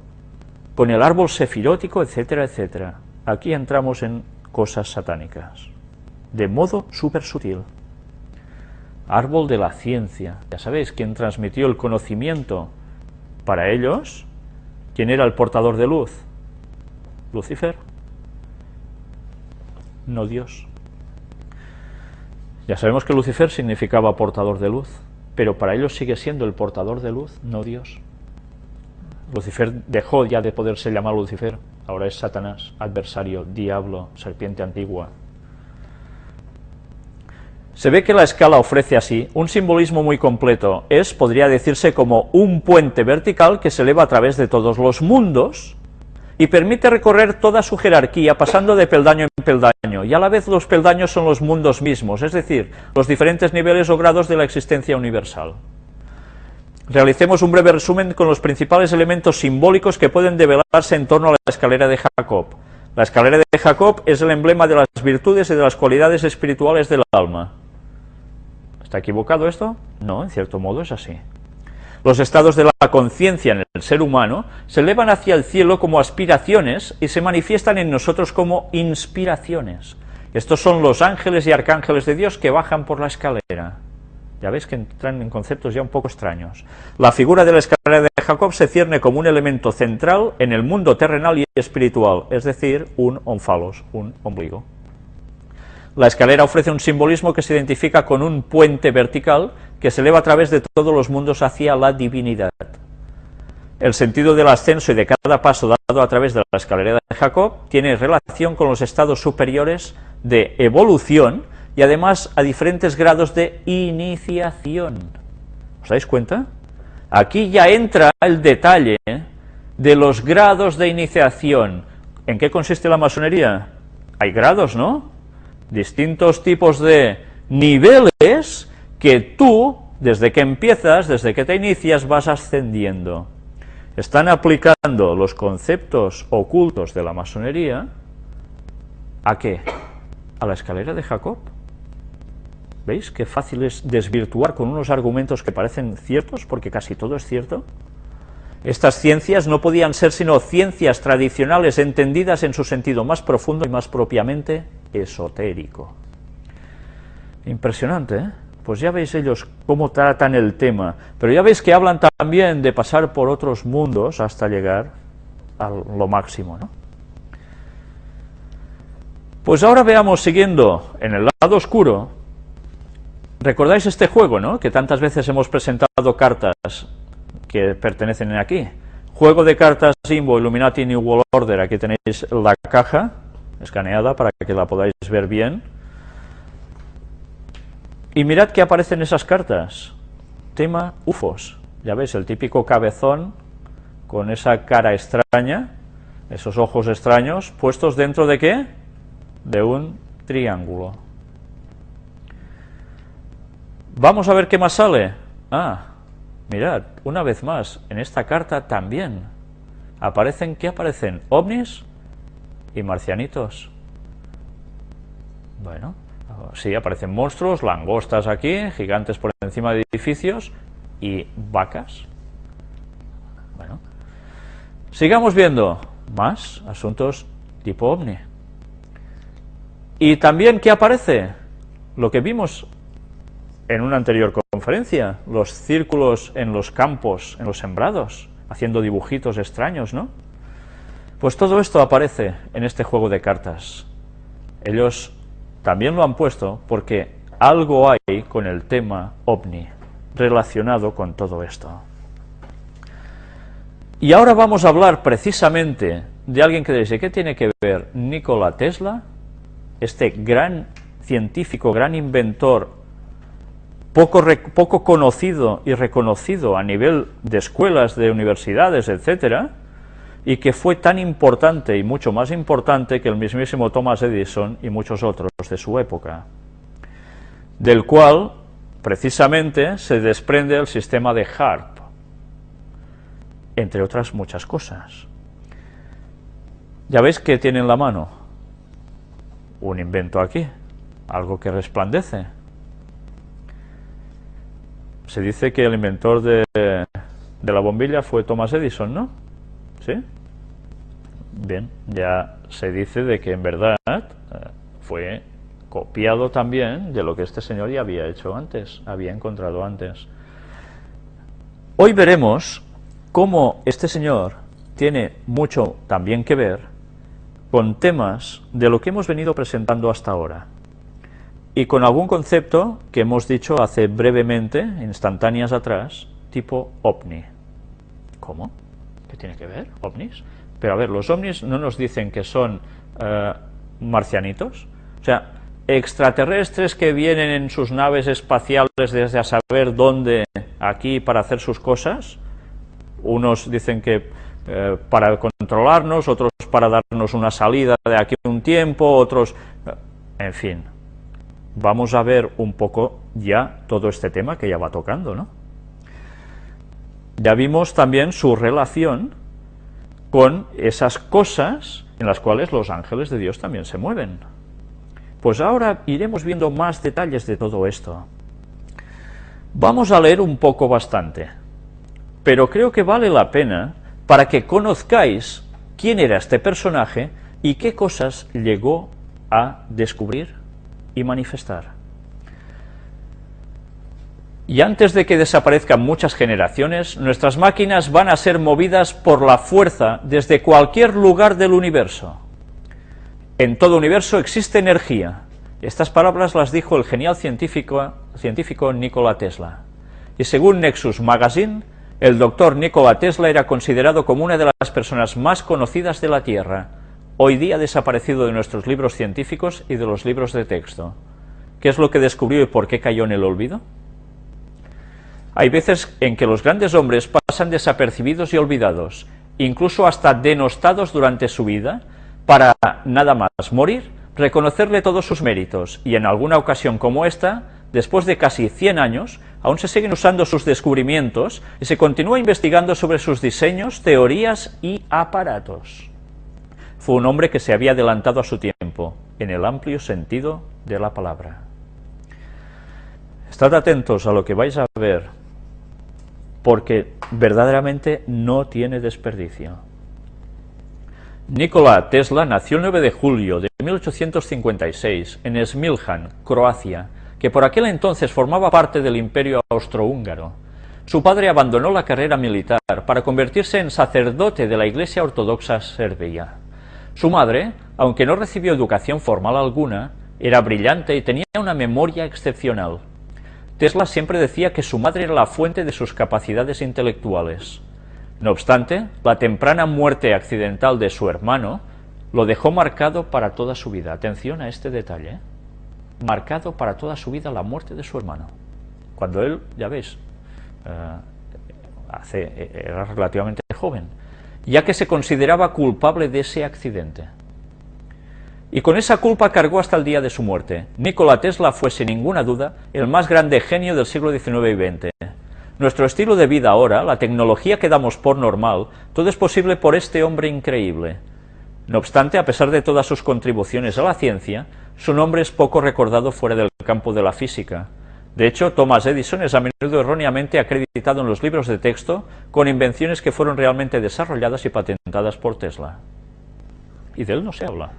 con el árbol sefirótico, etcétera, etcétera. Aquí entramos en cosas satánicas, de modo súper sutil. Árbol de la ciencia. Ya sabéis, quién transmitió el conocimiento para ellos, quién era el portador de luz. Lucifer, no Dios. Ya sabemos que Lucifer significaba portador de luz, pero para ellos sigue siendo el portador de luz, no Dios. Lucifer dejó ya de poderse llamar Lucifer, ahora es Satanás, adversario, diablo, serpiente antigua. Se ve que la escala ofrece así un simbolismo muy completo. Es, podría decirse, como un puente vertical que se eleva a través de todos los mundos y permite recorrer toda su jerarquía pasando de peldaño en peldaño, y a la vez los peldaños son los mundos mismos, es decir, los diferentes niveles o grados de la existencia universal. Realicemos un breve resumen con los principales elementos simbólicos que pueden develarse en torno a la escalera de Jacob. La escalera de Jacob es el emblema de las virtudes y de las cualidades espirituales del alma. ¿Está equivocado esto? No, en cierto modo es así. Los estados de la conciencia en el ser humano se elevan hacia el cielo como aspiraciones y se manifiestan en nosotros como inspiraciones. Estos son los ángeles y arcángeles de Dios que bajan por la escalera. Ya veis que entran en conceptos ya un poco extraños. La figura de la escalera de Jacob se cierne como un elemento central en el mundo terrenal y espiritual, es decir, un ónfalos, un ombligo. La escalera ofrece un simbolismo que se identifica con un puente vertical que se eleva a través de todos los mundos hacia la divinidad. El sentido del ascenso y de cada paso dado a través de la escalera de Jacob tiene relación con los estados superiores de evolución y además a diferentes grados de iniciación. ¿Os dais cuenta? Aquí ya entra el detalle de los grados de iniciación. ¿En qué consiste la masonería? Hay grados, ¿no? Distintos tipos de niveles que tú, desde que empiezas, desde que te inicias, vas ascendiendo. Están aplicando los conceptos ocultos de la masonería, ¿a qué? A la escalera de Jacob. ¿Veis qué fácil es desvirtuar con unos argumentos que parecen ciertos, porque casi todo es cierto? Estas ciencias no podían ser sino ciencias tradicionales entendidas en su sentido más profundo y más propiamente esotérico. Impresionante, ¿eh? Pues ya veis ellos cómo tratan el tema, pero ya veis que hablan también de pasar por otros mundos hasta llegar a lo máximo, ¿no? Pues ahora veamos, siguiendo en el lado oscuro, ¿recordáis este juego, no? Que tantas veces hemos presentado cartas que pertenecen aquí. Juego de cartas Simbo, Illuminati, New World Order. Aquí tenéis la caja escaneada para que la podáis ver bien. Y mirad que aparecen esas cartas. Tema UFOs. Ya veis, el típico cabezón con esa cara extraña, esos ojos extraños, puestos dentro de ¿qué? De un triángulo. Vamos a ver qué más sale. Mirad, una vez más, en esta carta también aparecen, ¿qué aparecen? Ovnis y marcianitos. Bueno, sí, aparecen monstruos, langostas aquí, gigantes por encima de edificios y vacas. Bueno, sigamos viendo más asuntos tipo ovni. Y también, ¿qué aparece? Lo que vimos en una anterior conferencia, los círculos en los campos, en los sembrados, haciendo dibujitos extraños, ¿no? Pues todo esto aparece en este juego de cartas. Ellos también lo han puesto porque algo hay con el tema ovni relacionado con todo esto. Y ahora vamos a hablar precisamente de alguien que dice, ¿qué tiene que ver Nikola Tesla, este gran científico, gran inventor, poco conocido y reconocido a nivel de escuelas, de universidades, etcétera, y que fue tan importante y mucho más importante que el mismísimo Thomas Edison y muchos otros de su época, del cual precisamente se desprende el sistema de HAARP, entre otras muchas cosas. Ya veis que tiene en la mano un invento aquí, algo que resplandece. Se dice que el inventor de la bombilla fue Thomas Edison, ¿no? ¿Sí? Bien, ya se dice de que en verdad fue copiado también de lo que este señor ya había hecho antes, había encontrado antes. Hoy veremos cómo este señor tiene mucho también que ver con temas de lo que hemos venido presentando hasta ahora. Y con algún concepto que hemos dicho hace brevemente, instantáneas atrás, tipo ovni. ¿Cómo? ¿Qué tiene que ver? ¿Ovnis? Pero a ver, los ovnis no nos dicen que son marcianitos. O sea, extraterrestres que vienen en sus naves espaciales desde a saber dónde, aquí, para hacer sus cosas. Unos dicen que para controlarnos, otros para darnos una salida de aquí un tiempo, otros... En fin. Vamos a ver un poco ya todo este tema que ya va tocando, ¿no? Ya vimos también su relación con esas cosas en las cuales los ángeles de Dios también se mueven. Pues ahora iremos viendo más detalles de todo esto. Vamos a leer un poco bastante. pero creo que vale la pena para que conozcáis quién era este personaje y qué cosas llegó a descubrir y manifestar. Y antes de que desaparezcan muchas generaciones, nuestras máquinas van a ser movidas por la fuerza desde cualquier lugar del universo. En todo universo existe energía. Estas palabras las dijo el genial científico Nikola Tesla. Y según Nexus Magazine, el doctor Nikola Tesla era considerado como una de las personas más conocidas de la Tierra, hoy día desaparecido de nuestros libros científicos y de los libros de texto. ¿Qué es lo que descubrió y por qué cayó en el olvido? Hay veces en que los grandes hombres pasan desapercibidos y olvidados, incluso hasta denostados durante su vida, para nada más morir, reconocerle todos sus méritos, y en alguna ocasión como esta, después de casi 100 años, aún se siguen usando sus descubrimientos y se continúa investigando sobre sus diseños, teorías y aparatos. Fue un hombre que se había adelantado a su tiempo, en el amplio sentido de la palabra. Estad atentos a lo que vais a ver, porque verdaderamente no tiene desperdicio. Nikola Tesla nació el 9 de julio de 1856 en Smiljan, Croacia, que por aquel entonces formaba parte del Imperio Austrohúngaro. Su padre abandonó la carrera militar para convertirse en sacerdote de la Iglesia Ortodoxa Serbia. Su madre, aunque no recibió educación formal alguna, era brillante y tenía una memoria excepcional. Tesla siempre decía que su madre era la fuente de sus capacidades intelectuales. No obstante, la temprana muerte accidental de su hermano lo dejó marcado para toda su vida. Atención a este detalle, marcado para toda su vida la muerte de su hermano. Cuando él, ya veis, era relativamente joven, ya que se consideraba culpable de ese accidente. Y con esa culpa cargó hasta el día de su muerte. Nikola Tesla fue, sin ninguna duda, el más grande genio del siglo XIX y XX. Nuestro estilo de vida ahora, la tecnología que damos por normal, todo es posible por este hombre increíble. No obstante, a pesar de todas sus contribuciones a la ciencia, su nombre es poco recordado fuera del campo de la física. De hecho, Thomas Edison es a menudo erróneamente acreditado en los libros de texto con invenciones que fueron realmente desarrolladas y patentadas por Tesla. Y de él no se habla.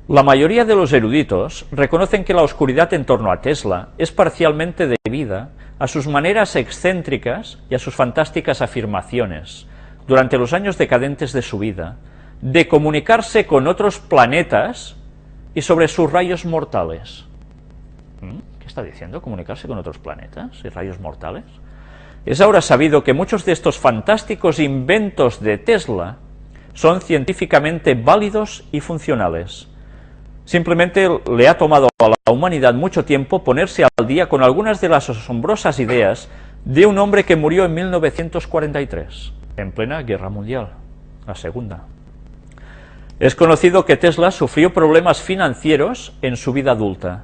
La mayoría de los eruditos reconocen que la oscuridad en torno a Tesla es parcialmente debida a sus maneras excéntricas y a sus fantásticas afirmaciones, durante los años decadentes de su vida, de comunicarse con otros planetas y sobre sus rayos mortales. ¿Qué está diciendo? ¿Comunicarse con otros planetas y rayos mortales? Es ahora sabido que muchos de estos fantásticos inventos de Tesla son científicamente válidos y funcionales. Simplemente le ha tomado a la humanidad mucho tiempo ponerse al día con algunas de las asombrosas ideas de un hombre que murió en 1943, en plena Guerra Mundial, la Segunda. Es conocido que Tesla sufrió problemas financieros en su vida adulta.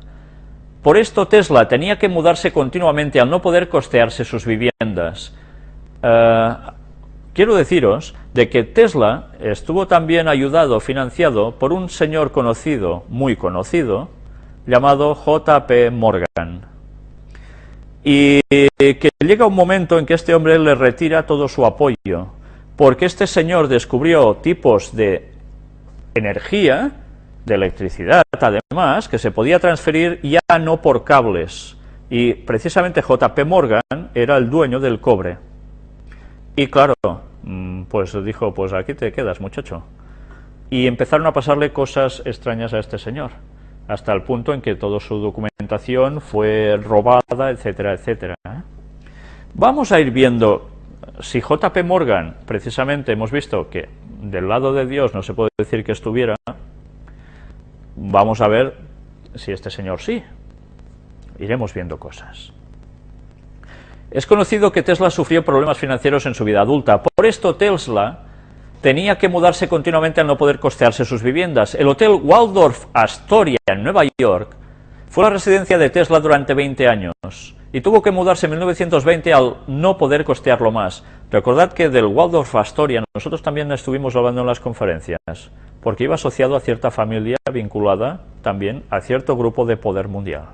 Por esto Tesla tenía que mudarse continuamente al no poder costearse sus viviendas. Quiero deciros de que Tesla estuvo también ayudado, financiado por un señor conocido, muy conocido, llamado J.P. Morgan. Y que llega un momento en que este hombre le retira todo su apoyo, porque este señor descubrió tipos de energía, de electricidad además, que se podía transferir ya no por cables. Y precisamente J.P. Morgan era el dueño del cobre. Y claro, pues dijo, pues aquí te quedas, muchacho. Y empezaron a pasarle cosas extrañas a este señor, hasta el punto en que toda su documentación fue robada, etcétera, etcétera. Vamos a ir viendo si J.P. Morgan, precisamente hemos visto que del lado de Dios no se puede decir que estuviera, vamos a ver si este señor sí. Iremos viendo cosas. Es conocido que Tesla sufrió problemas financieros en su vida adulta. Por esto Tesla tenía que mudarse continuamente al no poder costearse sus viviendas. El Hotel Waldorf Astoria en Nueva York fue la residencia de Tesla durante 20 años y tuvo que mudarse en 1920 al no poder costearlo más. Recordad que del Waldorf Astoria nosotros también estuvimos hablando en las conferencias, porque iba asociado a cierta familia vinculada también a cierto grupo de poder mundial.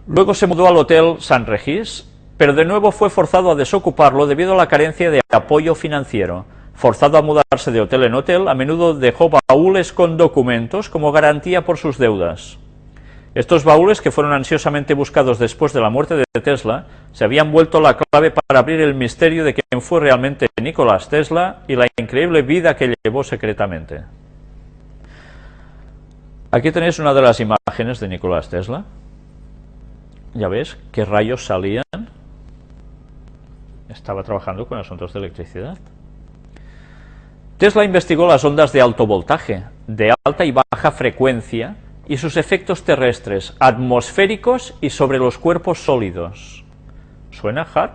Luego se mudó al Hotel San Regis pero de nuevo fue forzado a desocuparlo debido a la carencia de apoyo financiero. Forzado a mudarse de hotel en hotel, a menudo dejó baúles con documentos como garantía por sus deudas. Estos baúles, que fueron ansiosamente buscados después de la muerte de Tesla, se habían vuelto la clave para abrir el misterio de quién fue realmente Nikola Tesla y la increíble vida que llevó secretamente. Aquí tenéis una de las imágenes de Nikola Tesla. Ya ves qué rayos salían. Estaba trabajando con asuntos de electricidad. Tesla investigó las ondas de alto voltaje, de alta y baja frecuencia, y sus efectos terrestres, atmosféricos y sobre los cuerpos sólidos. ¿Suena hard?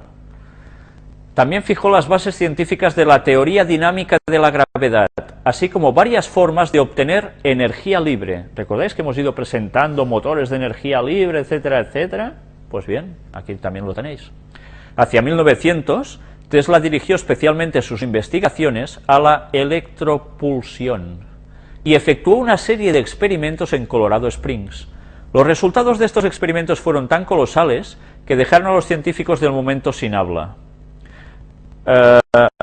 También fijó las bases científicas de la teoría dinámica de la gravedad, así como varias formas de obtener energía libre. ¿Recordáis que hemos ido presentando motores de energía libre, etcétera, etcétera? Pues bien, aquí también lo tenéis. Hacia 1900, Tesla dirigió especialmente sus investigaciones a la electropulsión y efectuó una serie de experimentos en Colorado Springs. Los resultados de estos experimentos fueron tan colosales que dejaron a los científicos del momento sin habla.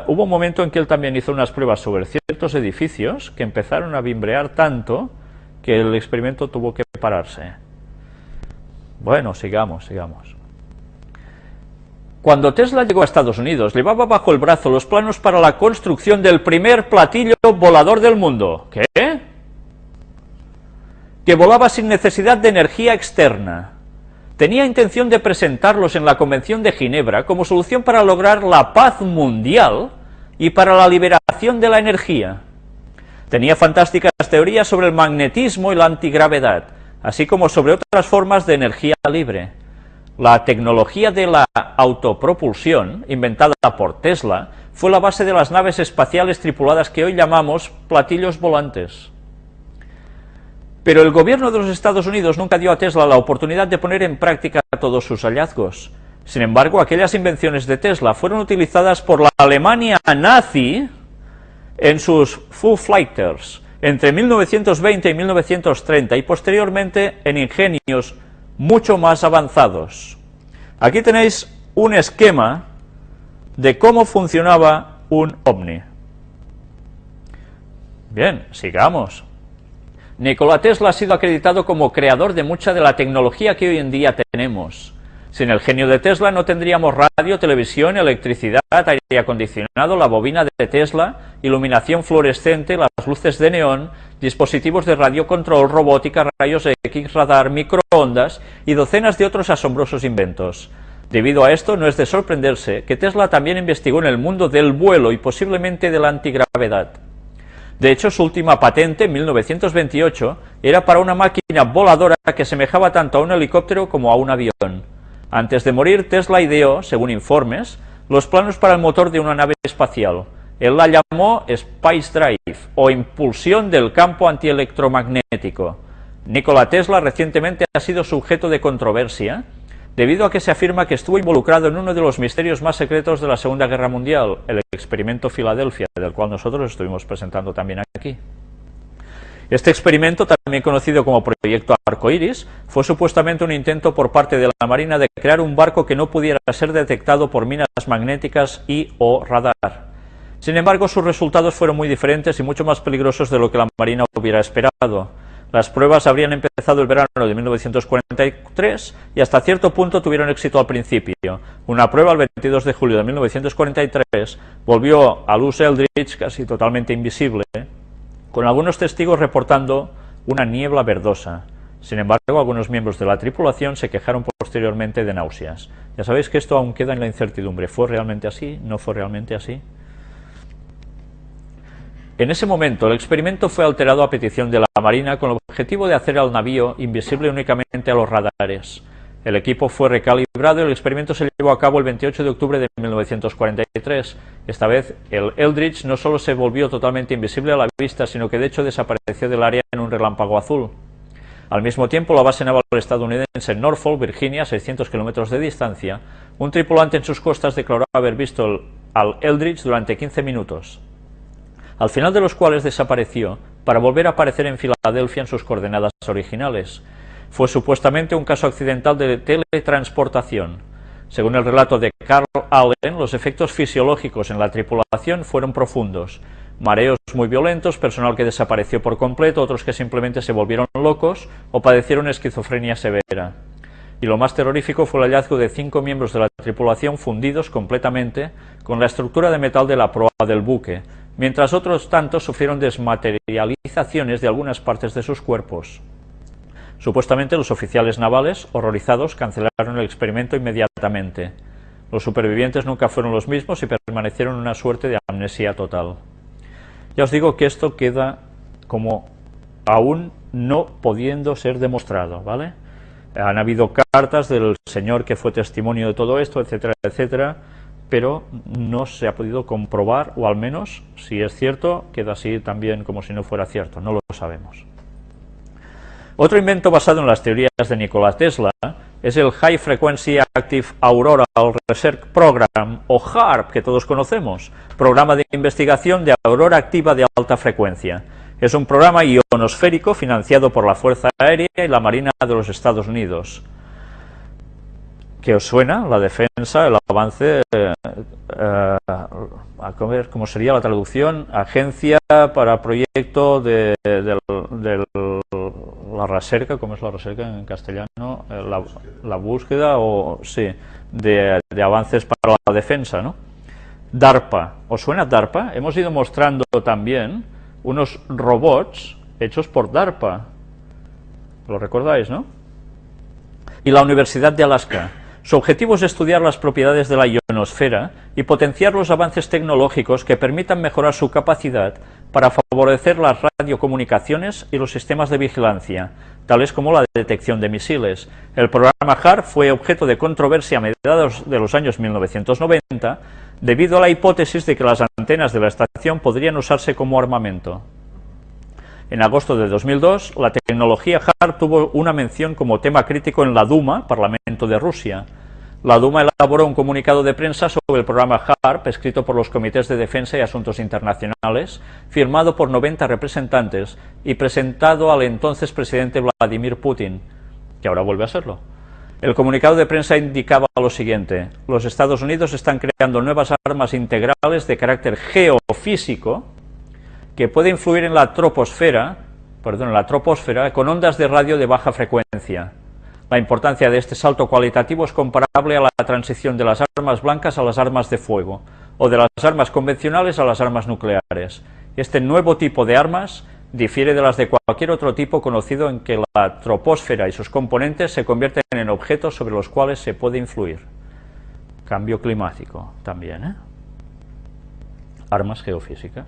Hubo un momento en que él también hizo unas pruebas sobre ciertos edificios que empezaron a vimbrear tanto que el experimento tuvo que pararse. Bueno, sigamos. Cuando Tesla llegó a Estados Unidos, llevaba bajo el brazo los planos para la construcción del primer platillo volador del mundo. ¿Qué? Que volaba sin necesidad de energía externa. Tenía intención de presentarlos en la Convención de Ginebra como solución para lograr la paz mundial y para la liberación de la energía. Tenía fantásticas teorías sobre el magnetismo y la antigravedad, así como sobre otras formas de energía libre. La tecnología de la autopropulsión, inventada por Tesla, fue la base de las naves espaciales tripuladas que hoy llamamos platillos volantes. Pero el gobierno de los Estados Unidos nunca dio a Tesla la oportunidad de poner en práctica todos sus hallazgos. Sin embargo, aquellas invenciones de Tesla fueron utilizadas por la Alemania nazi en sus Foo Fighters entre 1920 y 1930 y posteriormente en ingenios mucho más avanzados. Aquí tenéis un esquema de cómo funcionaba un ovni. Bien, sigamos. Nikola Tesla ha sido acreditado como creador de mucha de la tecnología que hoy en día tenemos. Sin el genio de Tesla no tendríamos radio, televisión, electricidad, aire acondicionado, la bobina de Tesla, iluminación fluorescente, las luces de neón, dispositivos de radiocontrol, robótica, rayos X, radar, microondas y docenas de otros asombrosos inventos. Debido a esto, no es de sorprenderse que Tesla también investigó en el mundo del vuelo y posiblemente de la antigravedad. De hecho, su última patente, en 1928, era para una máquina voladora que semejaba tanto a un helicóptero como a un avión. Antes de morir, Tesla ideó, según informes, los planos para el motor de una nave espacial. Él la llamó Space Drive, o impulsión del campo antielectromagnético. Nikola Tesla recientemente ha sido sujeto de controversia, debido a que se afirma que estuvo involucrado en uno de los misterios más secretos de la Segunda Guerra Mundial, el experimento Filadelfia, del cual nosotros estuvimos presentando también aquí. Este experimento, también conocido como Proyecto Arcoiris, fue supuestamente un intento por parte de la Marina de crear un barco que no pudiera ser detectado por minas magnéticas y o radar. Sin embargo, sus resultados fueron muy diferentes y mucho más peligrosos de lo que la Marina hubiera esperado. Las pruebas habrían empezado el verano de 1943 y hasta cierto punto tuvieron éxito al principio. Una prueba el 22 de julio de 1943 volvió a Buzz Aldrin casi totalmente invisible, con algunos testigos reportando una niebla verdosa. Sin embargo, algunos miembros de la tripulación se quejaron posteriormente de náuseas. Ya sabéis que esto aún queda en la incertidumbre. ¿Fue realmente así? ¿No fue realmente así? En ese momento, el experimento fue alterado a petición de la Marina con el objetivo de hacer al navío invisible únicamente a los radares. El equipo fue recalibrado y el experimento se llevó a cabo el 28 de octubre de 1943. Esta vez, el Eldridge no solo se volvió totalmente invisible a la vista, sino que de hecho desapareció del área en un relámpago azul. Al mismo tiempo, la base naval estadounidense en Norfolk, Virginia, a 600 kilómetros de distancia, un tripulante en sus costas declaró haber visto al Eldridge durante 15 minutos. Al final de los cuales desapareció para volver a aparecer en Filadelfia en sus coordenadas originales. Fue supuestamente un caso accidental de teletransportación. Según el relato de Carl Allen, los efectos fisiológicos en la tripulación fueron profundos. Mareos muy violentos, personal que desapareció por completo, otros que simplemente se volvieron locos o padecieron esquizofrenia severa. Y lo más terrorífico fue el hallazgo de 5 miembros de la tripulación fundidos completamente con la estructura de metal de la proa del buque, mientras otros tantos sufrieron desmaterializaciones de algunas partes de sus cuerpos. Supuestamente los oficiales navales, horrorizados, cancelaron el experimento inmediatamente. Los supervivientes nunca fueron los mismos y permanecieron en una suerte de amnesia total. Ya os digo que esto queda como aún no pudiendo ser demostrado, ¿vale? Han habido cartas del señor que fue testimonio de todo esto, etcétera, etcétera, pero no se ha podido comprobar, o al menos, si es cierto, queda así también como si no fuera cierto, no lo sabemos. Otro invento basado en las teorías de Nikola Tesla es el High Frequency Active Auroral Research Program, o HAARP, que todos conocemos, Programa de Investigación de Aurora Activa de Alta Frecuencia. Es un programa ionosférico financiado por la Fuerza Aérea y la Marina de los Estados Unidos. ¿Qué os suena? La defensa, el avance, a ver cómo sería la traducción, agencia para proyecto de la recerca, ¿cómo es la recerca en castellano? La búsqueda, o sí, de avances para la defensa, ¿no? DARPA, ¿os suena DARPA? Hemos ido mostrando también unos robots hechos por DARPA, ¿lo recordáis, no? Y la Universidad de Alaska. Su objetivo es estudiar las propiedades de la ionosfera y potenciar los avances tecnológicos que permitan mejorar su capacidad para favorecer las radiocomunicaciones y los sistemas de vigilancia, tales como la detección de misiles. El programa HAARP fue objeto de controversia a mediados de los años 1990 debido a la hipótesis de que las antenas de la estación podrían usarse como armamento. En agosto de 2002, la tecnología HAARP tuvo una mención como tema crítico en la Duma, Parlamento de Rusia. La Duma elaboró un comunicado de prensa sobre el programa HAARP, escrito por los Comités de Defensa y Asuntos Internacionales, firmado por 90 representantes y presentado al entonces presidente Vladimir Putin, que ahora vuelve a serlo. El comunicado de prensa indicaba lo siguiente: los Estados Unidos están creando nuevas armas integrales de carácter geofísico que puede influir en la troposfera con ondas de radio de baja frecuencia. La importancia de este salto cualitativo es comparable a la transición de las armas blancas a las armas de fuego, o de las armas convencionales a las armas nucleares. Este nuevo tipo de armas difiere de las de cualquier otro tipo conocido en que la troposfera y sus componentes se convierten en objetos sobre los cuales se puede influir. Cambio climático también, ¿eh? Armas geofísicas,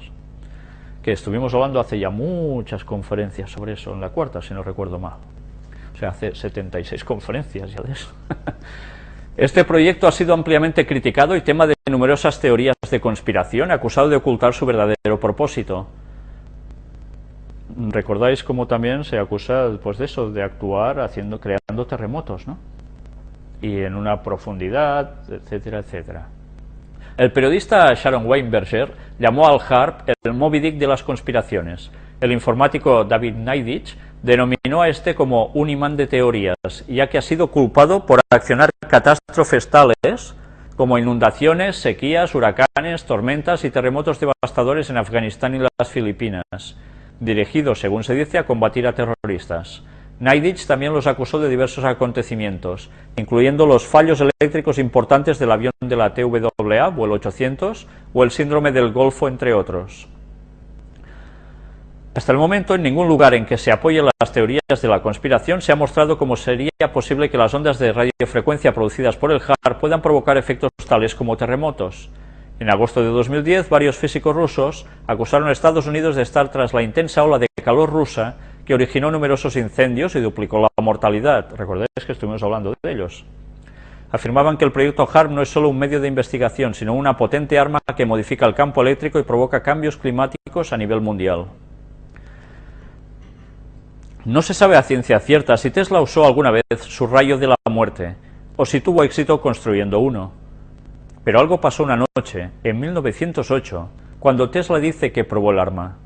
que estuvimos hablando hace ya muchas conferencias sobre eso, en la cuarta, si no recuerdo mal. O sea, hace 76 conferencias ya de eso. Este proyecto ha sido ampliamente criticado y tema de numerosas teorías de conspiración, acusado de ocultar su verdadero propósito. ¿Recordáis cómo también se acusa, pues, de eso, de actuar creando terremotos, ¿no? Y en una profundidad, etcétera, etcétera. El periodista Sharon Weinberger llamó al HAARP el Moby Dick de las conspiraciones. El informático David Neidich denominó a este como un imán de teorías, ya que ha sido culpado por accionar catástrofes tales como inundaciones, sequías, huracanes, tormentas y terremotos devastadores en Afganistán y las Filipinas, dirigidos, según se dice, a combatir a terroristas. Neidich también los acusó de diversos acontecimientos, incluyendo los fallos eléctricos importantes del avión de la TWA, vuelo 800, o el síndrome del Golfo, entre otros. Hasta el momento, en ningún lugar en que se apoyen las teorías de la conspiración se ha mostrado cómo sería posible que las ondas de radiofrecuencia producidas por el HAARP puedan provocar efectos tales como terremotos. En agosto de 2010, varios físicos rusos acusaron a Estados Unidos de estar tras la intensa ola de calor rusa que originó numerosos incendios y duplicó la mortalidad. Recordáis que estuvimos hablando de ellos. Afirmaban que el proyecto HAARP no es solo un medio de investigación, sino una potente arma que modifica el campo eléctrico y provoca cambios climáticos a nivel mundial. No se sabe a ciencia cierta si Tesla usó alguna vez su rayo de la muerte, o si tuvo éxito construyendo uno. Pero algo pasó una noche, en 1908, cuando Tesla dice que probó el arma.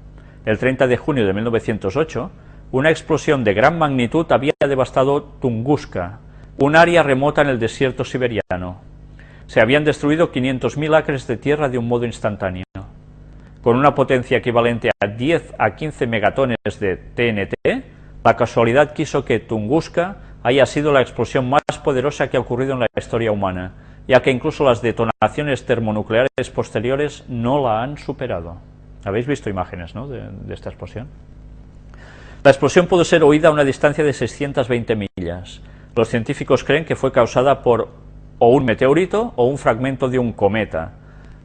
El 30 de junio de 1908, una explosión de gran magnitud había devastado Tunguska, un área remota en el desierto siberiano. Se habían destruido 500.000 acres de tierra de un modo instantáneo. Con una potencia equivalente a 10 a 15 megatones de TNT, la casualidad quiso que Tunguska haya sido la explosión más poderosa que ha ocurrido en la historia humana, ya que incluso las detonaciones termonucleares posteriores no la han superado. ¿Habéis visto imágenes, ¿no?, de esta explosión? La explosión pudo ser oída a una distancia de 620 millas. Los científicos creen que fue causada por o un meteorito o un fragmento de un cometa,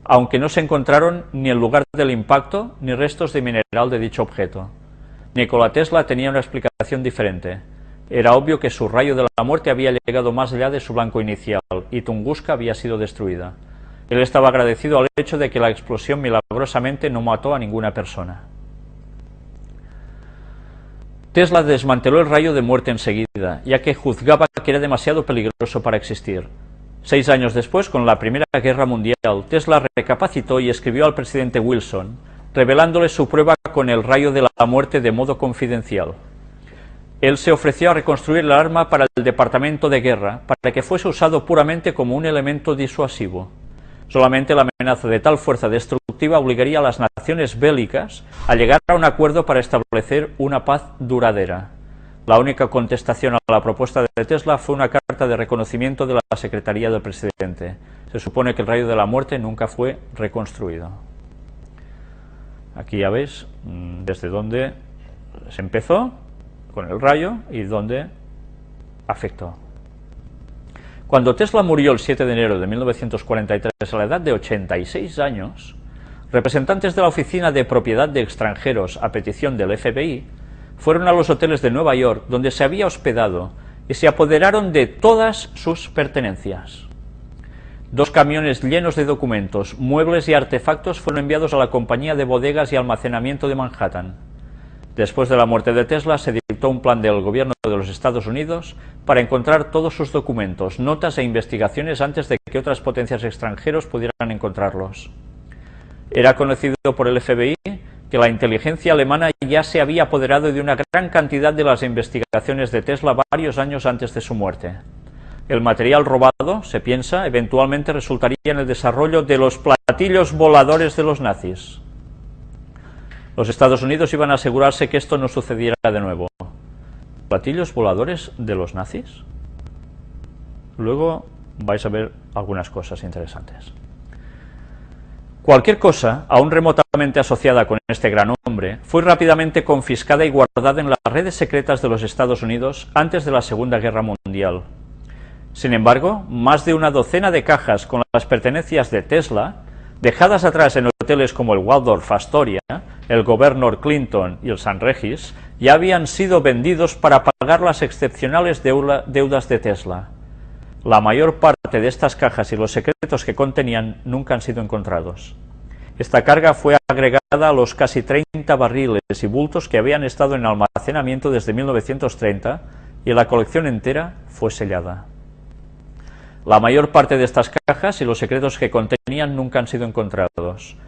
aunque no se encontraron ni el lugar del impacto ni restos de mineral de dicho objeto. Nikola Tesla tenía una explicación diferente. Era obvio que su rayo de la muerte había llegado más allá de su blanco inicial y Tunguska había sido destruida. Él estaba agradecido al hecho de que la explosión milagrosamente no mató a ninguna persona. Tesla desmanteló el rayo de muerte enseguida, ya que juzgaba que era demasiado peligroso para existir. 6 años después, con la Primera Guerra Mundial, Tesla recapacitó y escribió al presidente Wilson, revelándole su prueba con el rayo de la muerte de modo confidencial. Él se ofreció a reconstruir el arma para el Departamento de Guerra, para que fuese usado puramente como un elemento disuasivo. Solamente la amenaza de tal fuerza destructiva obligaría a las naciones bélicas a llegar a un acuerdo para establecer una paz duradera. La única contestación a la propuesta de Tesla fue una carta de reconocimiento de la Secretaría del Presidente. Se supone que el rayo de la muerte nunca fue reconstruido. Aquí ya veis desde dónde se empezó con el rayo y dónde afectó. Cuando Tesla murió el 7 de enero de 1943 a la edad de 86 años, representantes de la Oficina de Propiedad de Extranjeros a petición del FBI fueron a los hoteles de Nueva York donde se había hospedado y se apoderaron de todas sus pertenencias. 2 camiones llenos de documentos, muebles y artefactos fueron enviados a la compañía de bodegas y almacenamiento de Manhattan. Después de la muerte de Tesla, se dictó un plan del gobierno de los Estados Unidos para encontrar todos sus documentos, notas e investigaciones antes de que otras potencias extranjeras pudieran encontrarlos. Era conocido por el FBI que la inteligencia alemana ya se había apoderado de una gran cantidad de las investigaciones de Tesla varios años antes de su muerte. El material robado, se piensa, eventualmente resultaría en el desarrollo de los platillos voladores de los nazis. Los Estados Unidos iban a asegurarse que esto no sucediera de nuevo. ¿Platillos voladores de los nazis? Luego vais a ver algunas cosas interesantes. Cualquier cosa, aún remotamente asociada con este gran hombre, fue rápidamente confiscada y guardada en las redes secretas de los Estados Unidos antes de la Segunda Guerra Mundial. Sin embargo, más de una docena de cajas con las pertenencias de Tesla, dejadas atrás en hoteles como el Waldorf Astoria, el Governor Clinton y el St. Regis, ya habían sido vendidos para pagar las excepcionales deudas de Tesla. La mayor parte de estas cajas y los secretos que contenían nunca han sido encontrados. Esta carga fue agregada a los casi 30 barriles y bultos que habían estado en almacenamiento desde 1930 y la colección entera fue sellada. La mayor parte de estas cajas y los secretos que contenían nunca han sido encontrados.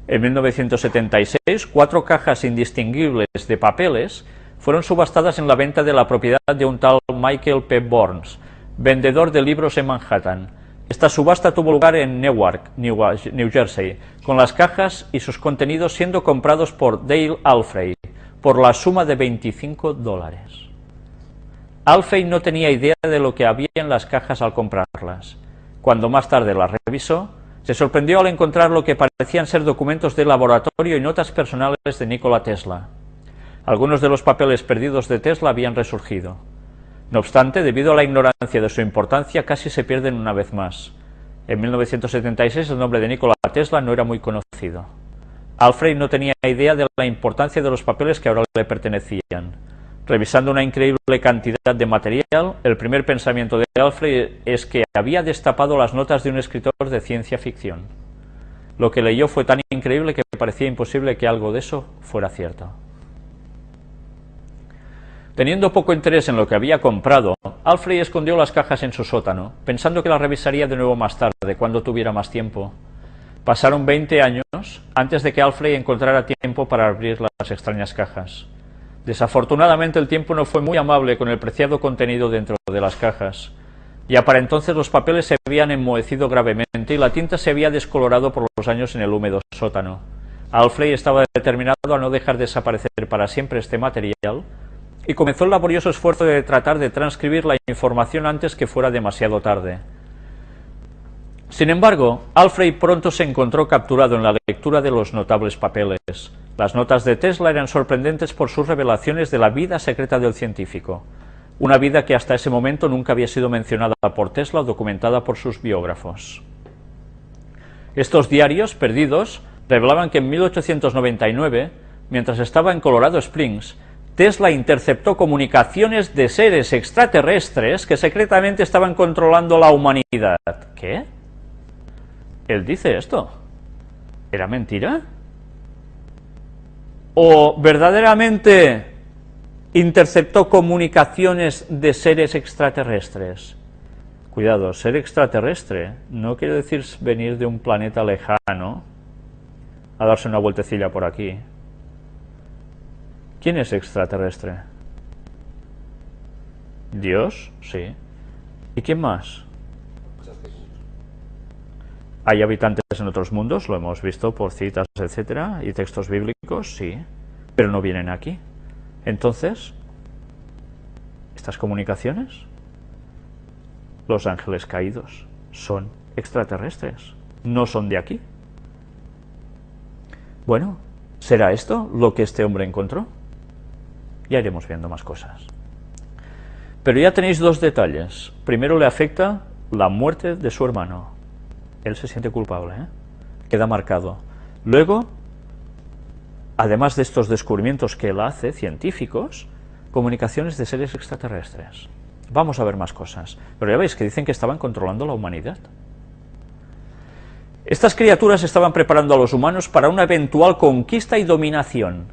En 1976, 4 cajas indistinguibles de papeles fueron subastadas en la venta de la propiedad de un tal Michael P. Burns, vendedor de libros en Manhattan. Esta subasta tuvo lugar en Newark, New Jersey, con las cajas y sus contenidos siendo comprados por Dale Alfrey por la suma de $25. Alfrey no tenía idea de lo que había en las cajas al comprarlas. Cuando más tarde las revisó, se sorprendió al encontrar lo que parecían ser documentos de laboratorio y notas personales de Nikola Tesla. Algunos de los papeles perdidos de Tesla habían resurgido. No obstante, debido a la ignorancia de su importancia, casi se pierden una vez más. En 1976 el nombre de Nikola Tesla no era muy conocido. Alfred no tenía idea de la importancia de los papeles que ahora le pertenecían. Revisando una increíble cantidad de material, el primer pensamiento de Alfred es que había destapado las notas de un escritor de ciencia ficción. Lo que leyó fue tan increíble que parecía imposible que algo de eso fuera cierto. Teniendo poco interés en lo que había comprado, Alfred escondió las cajas en su sótano, pensando que las revisaría de nuevo más tarde, cuando tuviera más tiempo. Pasaron 20 años antes de que Alfred encontrara tiempo para abrir las extrañas cajas. Desafortunadamente el tiempo no fue muy amable con el preciado contenido dentro de las cajas. Ya para entonces los papeles se habían enmohecido gravemente y la tinta se había descolorado por los años en el húmedo sótano. Alfred estaba determinado a no dejar desaparecer para siempre este material y comenzó el laborioso esfuerzo de tratar de transcribir la información antes que fuera demasiado tarde. Sin embargo, Alfred pronto se encontró capturado en la lectura de los notables papeles. Las notas de Tesla eran sorprendentes por sus revelaciones de la vida secreta del científico, una vida que hasta ese momento nunca había sido mencionada por Tesla o documentada por sus biógrafos. Estos diarios perdidos revelaban que en 1899, mientras estaba en Colorado Springs, Tesla interceptó comunicaciones de seres extraterrestres que secretamente estaban controlando la humanidad. ¿Qué? Él dice esto. ¿Era mentira? ¿O verdaderamente interceptó comunicaciones de seres extraterrestres? Cuidado, ser extraterrestre no quiere decir venir de un planeta lejano a darse una vueltecilla por aquí. ¿Quién es extraterrestre? ¿Dios? Sí. ¿Y quién más? ¿Hay habitantes en otros mundos? Lo hemos visto por citas, etcétera, y textos bíblicos, sí, pero no vienen aquí. Entonces, ¿estas comunicaciones? Los ángeles caídos son extraterrestres, no son de aquí. Bueno, ¿será esto lo que este hombre encontró? Ya iremos viendo más cosas. Pero ya tenéis dos detalles. Primero le afecta la muerte de su hermano. Él se siente culpable, queda marcado. Luego, además de estos descubrimientos que él hace, científicos, comunicaciones de seres extraterrestres. Vamos a ver más cosas. Pero ya veis que dicen que estaban controlando la humanidad. Estas criaturas estaban preparando a los humanos para una eventual conquista y dominación,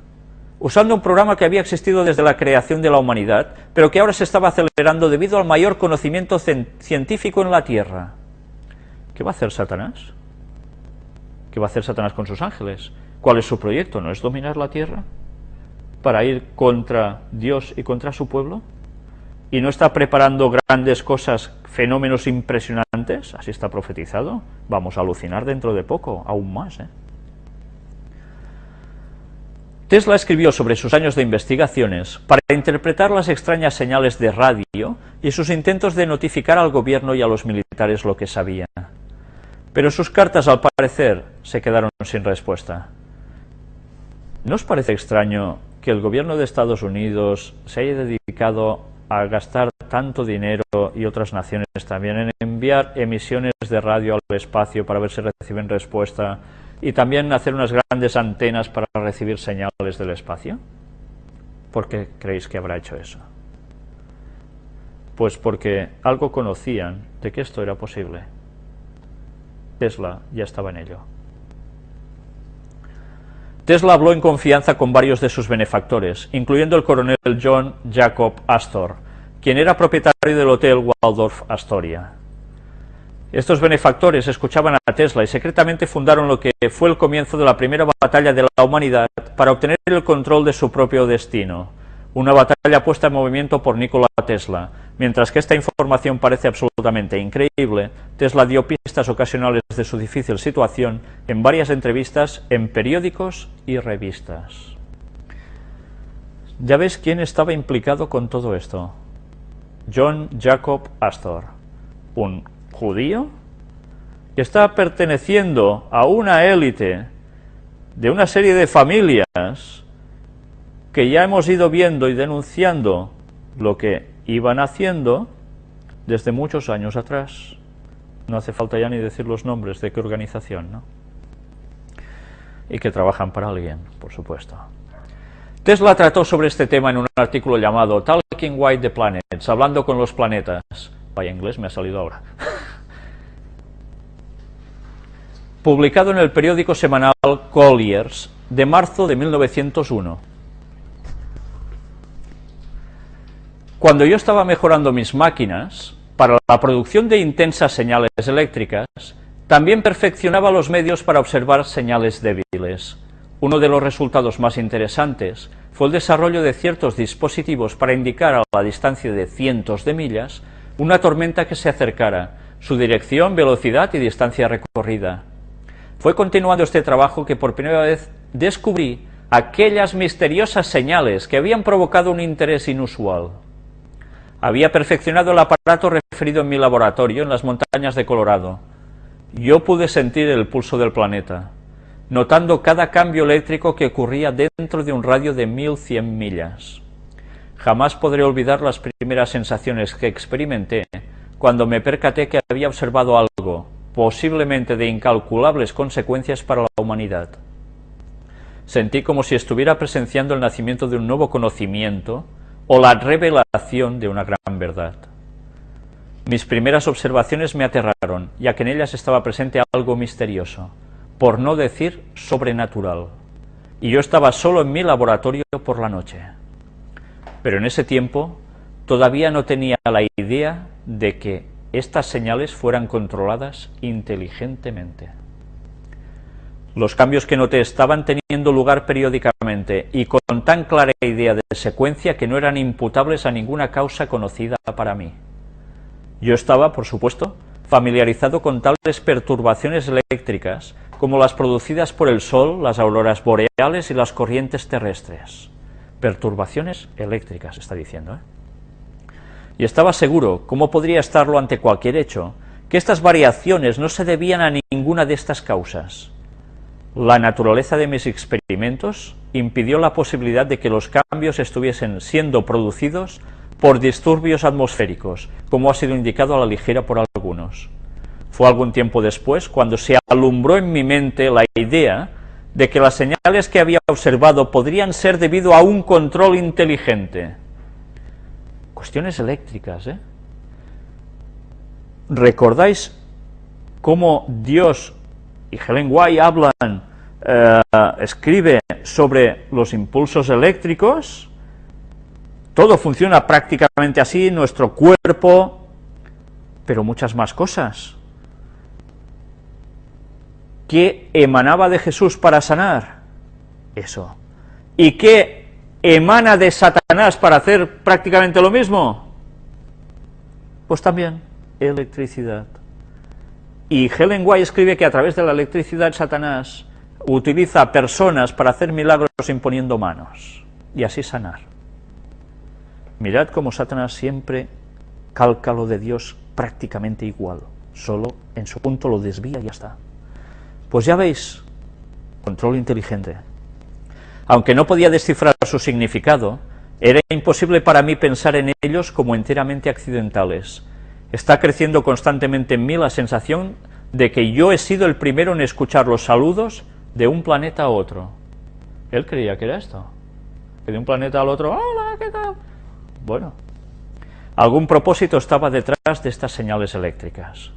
usando un programa que había existido desde la creación de la humanidad, pero que ahora se estaba acelerando debido al mayor conocimiento científico en la Tierra. ¿Qué va a hacer Satanás? ¿Qué va a hacer Satanás con sus ángeles? ¿Cuál es su proyecto? ¿No es dominar la Tierra para ir contra Dios y contra su pueblo? ¿Y no está preparando grandes cosas, fenómenos impresionantes? Así está profetizado. Vamos a alucinar dentro de poco, aún más, Tesla escribió sobre sus años de investigaciones para interpretar las extrañas señales de radio y sus intentos de notificar al gobierno y a los militares lo que sabía. Pero sus cartas, al parecer, se quedaron sin respuesta. ¿No os parece extraño que el gobierno de Estados Unidos se haya dedicado a gastar tanto dinero, y otras naciones también, en enviar emisiones de radio al espacio para ver si reciben respuesta, y también hacer unas grandes antenas para recibir señales del espacio? ¿Por qué creéis que habrá hecho eso? Pues porque algo conocían de que esto era posible. Tesla ya estaba en ello. Tesla habló en confianza con varios de sus benefactores, incluyendo el coronel John Jacob Astor, quien era propietario del Hotel Waldorf Astoria. Estos benefactores escuchaban a Tesla y secretamente fundaron lo que fue el comienzo de la primera batalla de la humanidad para obtener el control de su propio destino, una batalla puesta en movimiento por Nikola Tesla. Mientras que esta información parece absolutamente increíble, Tesla dio pistas ocasionales de su difícil situación en varias entrevistas en periódicos y revistas. ¿Ya ves quién estaba implicado con todo esto? John Jacob Astor, un judío que está perteneciendo a una élite de una serie de familias que ya hemos ido viendo y denunciando lo que iban haciendo desde muchos años atrás. No hace falta ya ni decir los nombres de qué organización, ¿no? Y que trabajan para alguien, por supuesto. Tesla trató sobre este tema en un artículo llamado Talking with the Planets, hablando con los planetas. Vaya inglés me ha salido ahora. Publicado en el periódico semanal Collier's de marzo de 1901. Cuando yo estaba mejorando mis máquinas para la producción de intensas señales eléctricas, también perfeccionaba los medios para observar señales débiles. Uno de los resultados más interesantes fue el desarrollo de ciertos dispositivos para indicar a la distancia de cientos de millas una tormenta que se acercara, su dirección, velocidad y distancia recorrida. Fue continuando este trabajo que por primera vez descubrí aquellas misteriosas señales que habían provocado un interés inusual. Había perfeccionado el aparato referido en mi laboratorio en las montañas de Colorado. Yo pude sentir el pulso del planeta, notando cada cambio eléctrico que ocurría dentro de un radio de 1100 millas. Jamás podré olvidar las primeras sensaciones que experimenté cuando me percaté que había observado algo, posiblemente de incalculables consecuencias para la humanidad. Sentí como si estuviera presenciando el nacimiento de un nuevo conocimiento o la revelación de una gran verdad. Mis primeras observaciones me aterraron, ya que en ellas estaba presente algo misterioso, por no decir sobrenatural, y yo estaba solo en mi laboratorio por la noche. Pero en ese tiempo todavía no tenía la idea de que estas señales fueran controladas inteligentemente. Los cambios que noté estaban teniendo lugar periódicamente y con tan clara idea de secuencia que no eran imputables a ninguna causa conocida para mí. Yo estaba, por supuesto, familiarizado con tales perturbaciones eléctricas como las producidas por el Sol, las auroras boreales y las corrientes terrestres. Perturbaciones eléctricas, está diciendo, Y estaba seguro, como podría estarlo ante cualquier hecho, que estas variaciones no se debían a ninguna de estas causas. La naturaleza de mis experimentos impidió la posibilidad de que los cambios estuviesen siendo producidos por disturbios atmosféricos, como ha sido indicado a la ligera por algunos. Fue algún tiempo después cuando se alumbró en mi mente la idea de que las señales que había observado podrían ser debido a un control inteligente. Cuestiones eléctricas, ¿Recordáis cómo Dios y Helen White escribe sobre los impulsos eléctricos? Todo funciona prácticamente así, nuestro cuerpo, pero muchas más cosas. ¿Qué emanaba de Jesús para sanar? Eso. ¿Y qué emana de Satanás para hacer prácticamente lo mismo? Pues también electricidad. Y Helen White escribe que a través de la electricidad Satanás utiliza personas para hacer milagros imponiendo manos y así sanar. Mirad cómo Satanás siempre calca lo de Dios prácticamente igual, solo en su punto lo desvía y ya está. Pues ya veis, control inteligente. Aunque no podía descifrar su significado, era imposible para mí pensar en ellos como enteramente accidentales. Está creciendo constantemente en mí la sensación de que yo he sido el primero en escuchar los saludos de un planeta a otro. Él creía que era esto, que de un planeta al otro, hola, ¿qué tal? Bueno, algún propósito estaba detrás de estas señales eléctricas.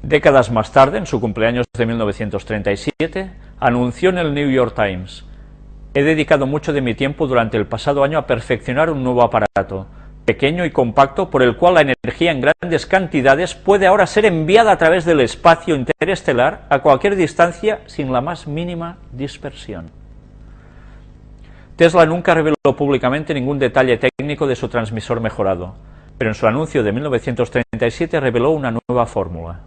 Décadas más tarde, en su cumpleaños de 1937, anunció en el New York Times: he dedicado mucho de mi tiempo durante el pasado año a perfeccionar un nuevo aparato, pequeño y compacto, por el cual la energía en grandes cantidades puede ahora ser enviada a través del espacio interestelar a cualquier distancia sin la más mínima dispersión. Tesla nunca reveló públicamente ningún detalle técnico de su transmisor mejorado, pero en su anuncio de 1937 reveló una nueva fórmula.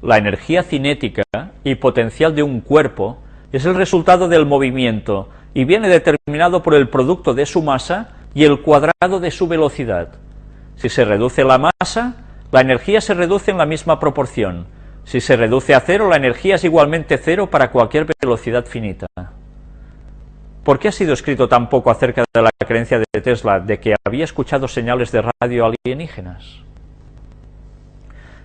La energía cinética y potencial de un cuerpo es el resultado del movimiento y viene determinado por el producto de su masa y el cuadrado de su velocidad. Si se reduce la masa, la energía se reduce en la misma proporción. Si se reduce a cero, la energía es igualmente cero para cualquier velocidad finita. ¿Por qué ha sido escrito tan poco acerca de la creencia de Tesla de que había escuchado señales de radio alienígenas?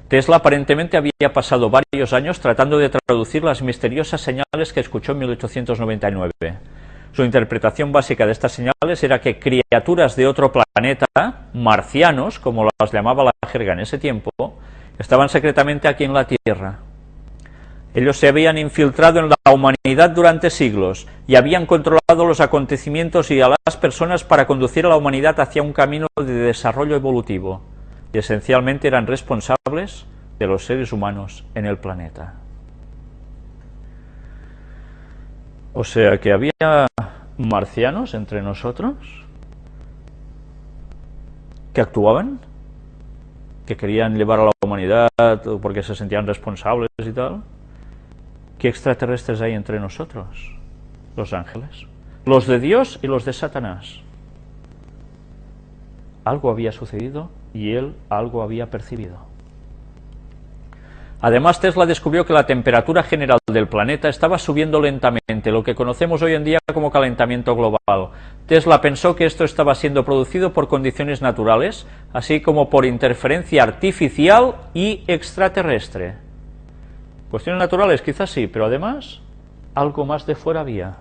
Tesla aparentemente había pasado varios años tratando de traducir las misteriosas señales que escuchó en 1899. Su interpretación básica de estas señales era que criaturas de otro planeta, marcianos, como las llamaba la jerga en ese tiempo, estaban secretamente aquí en la Tierra. Ellos se habían infiltrado en la humanidad durante siglos y habían controlado los acontecimientos y a las personas para conducir a la humanidad hacia un camino de desarrollo evolutivo, y esencialmente eran responsables de los seres humanos en el planeta. O sea que había marcianos entre nosotros que actuaban que querían llevar a la humanidad porque se sentían responsables y tal. ¿Qué extraterrestres hay entre nosotros? Los ángeles. Los de Dios y los de Satanás. Algo había sucedido y él algo había percibido. Además, Tesla descubrió que la temperatura general del planeta estaba subiendo lentamente, lo que conocemos hoy en día como calentamiento global. Tesla pensó que esto estaba siendo producido por condiciones naturales, así como por interferencia artificial y extraterrestre. Cuestiones naturales, quizás sí, pero además, algo más de fuera había.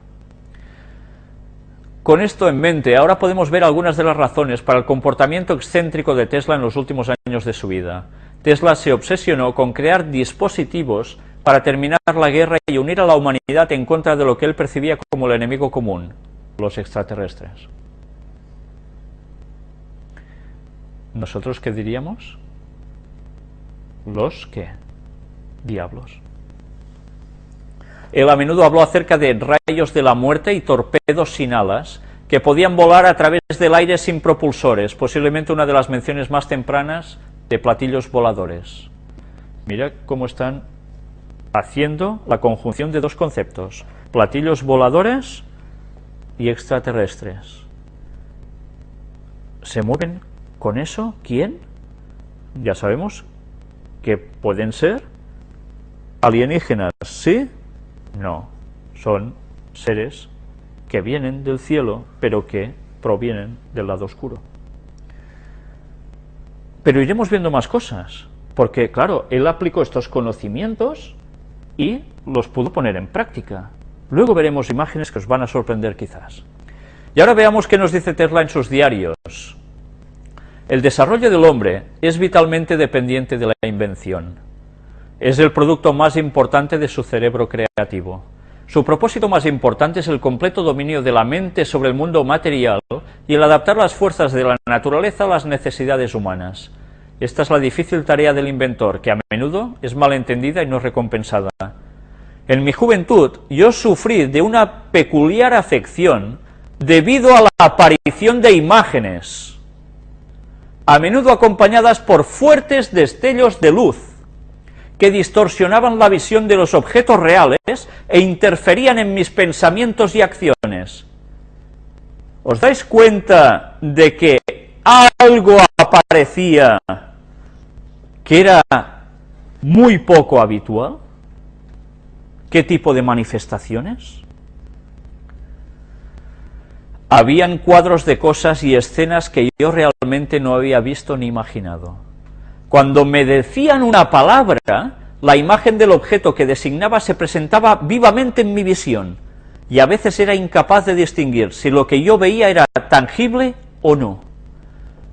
Con esto en mente, ahora podemos ver algunas de las razones para el comportamiento excéntrico de Tesla en los últimos años de su vida. Tesla se obsesionó con crear dispositivos para terminar la guerra y unir a la humanidad en contra de lo que él percibía como el enemigo común, los extraterrestres. ¿Nosotros qué diríamos? ¿Los qué? Diablos. Él a menudo habló acerca de rayos de la muerte y torpedos sin alas que podían volar a través del aire sin propulsores, posiblemente una de las menciones más tempranas de platillos voladores. Mira cómo están haciendo la conjunción de dos conceptos, platillos voladores y extraterrestres. ¿Se mueven con eso? ¿Quién? Ya sabemos que pueden ser alienígenas, ¿sí? No, son seres que vienen del cielo, pero que provienen del lado oscuro. Pero iremos viendo más cosas, porque claro, él aplicó estos conocimientos y los pudo poner en práctica. Luego veremos imágenes que os van a sorprender quizás. Y ahora veamos qué nos dice Tesla en sus diarios. El desarrollo del hombre es vitalmente dependiente de la invención. Es el producto más importante de su cerebro creativo. Su propósito más importante es el completo dominio de la mente sobre el mundo material y el adaptar las fuerzas de la naturaleza a las necesidades humanas. Esta es la difícil tarea del inventor, que a menudo es malentendida y no recompensada. En mi juventud, yo sufrí de una peculiar afección debido a la aparición de imágenes, a menudo acompañadas por fuertes destellos de luz, que distorsionaban la visión de los objetos reales e interferían en mis pensamientos y acciones. ¿Os dais cuenta de que algo aparecía que era muy poco habitual? ¿Qué tipo de manifestaciones? Habían cuadros de cosas y escenas que yo realmente no había visto ni imaginado. Cuando me decían una palabra, la imagen del objeto que designaba se presentaba vivamente en mi visión, y a veces era incapaz de distinguir si lo que yo veía era tangible o no.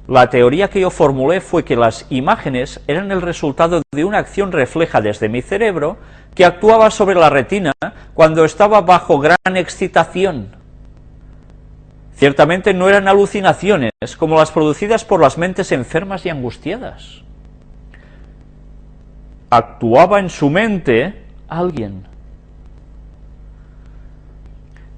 La teoría que yo formulé fue que las imágenes eran el resultado de una acción refleja desde mi cerebro que actuaba sobre la retina cuando estaba bajo gran excitación. Ciertamente no eran alucinaciones como las producidas por las mentes enfermas y angustiadas. Actuaba en su mente alguien.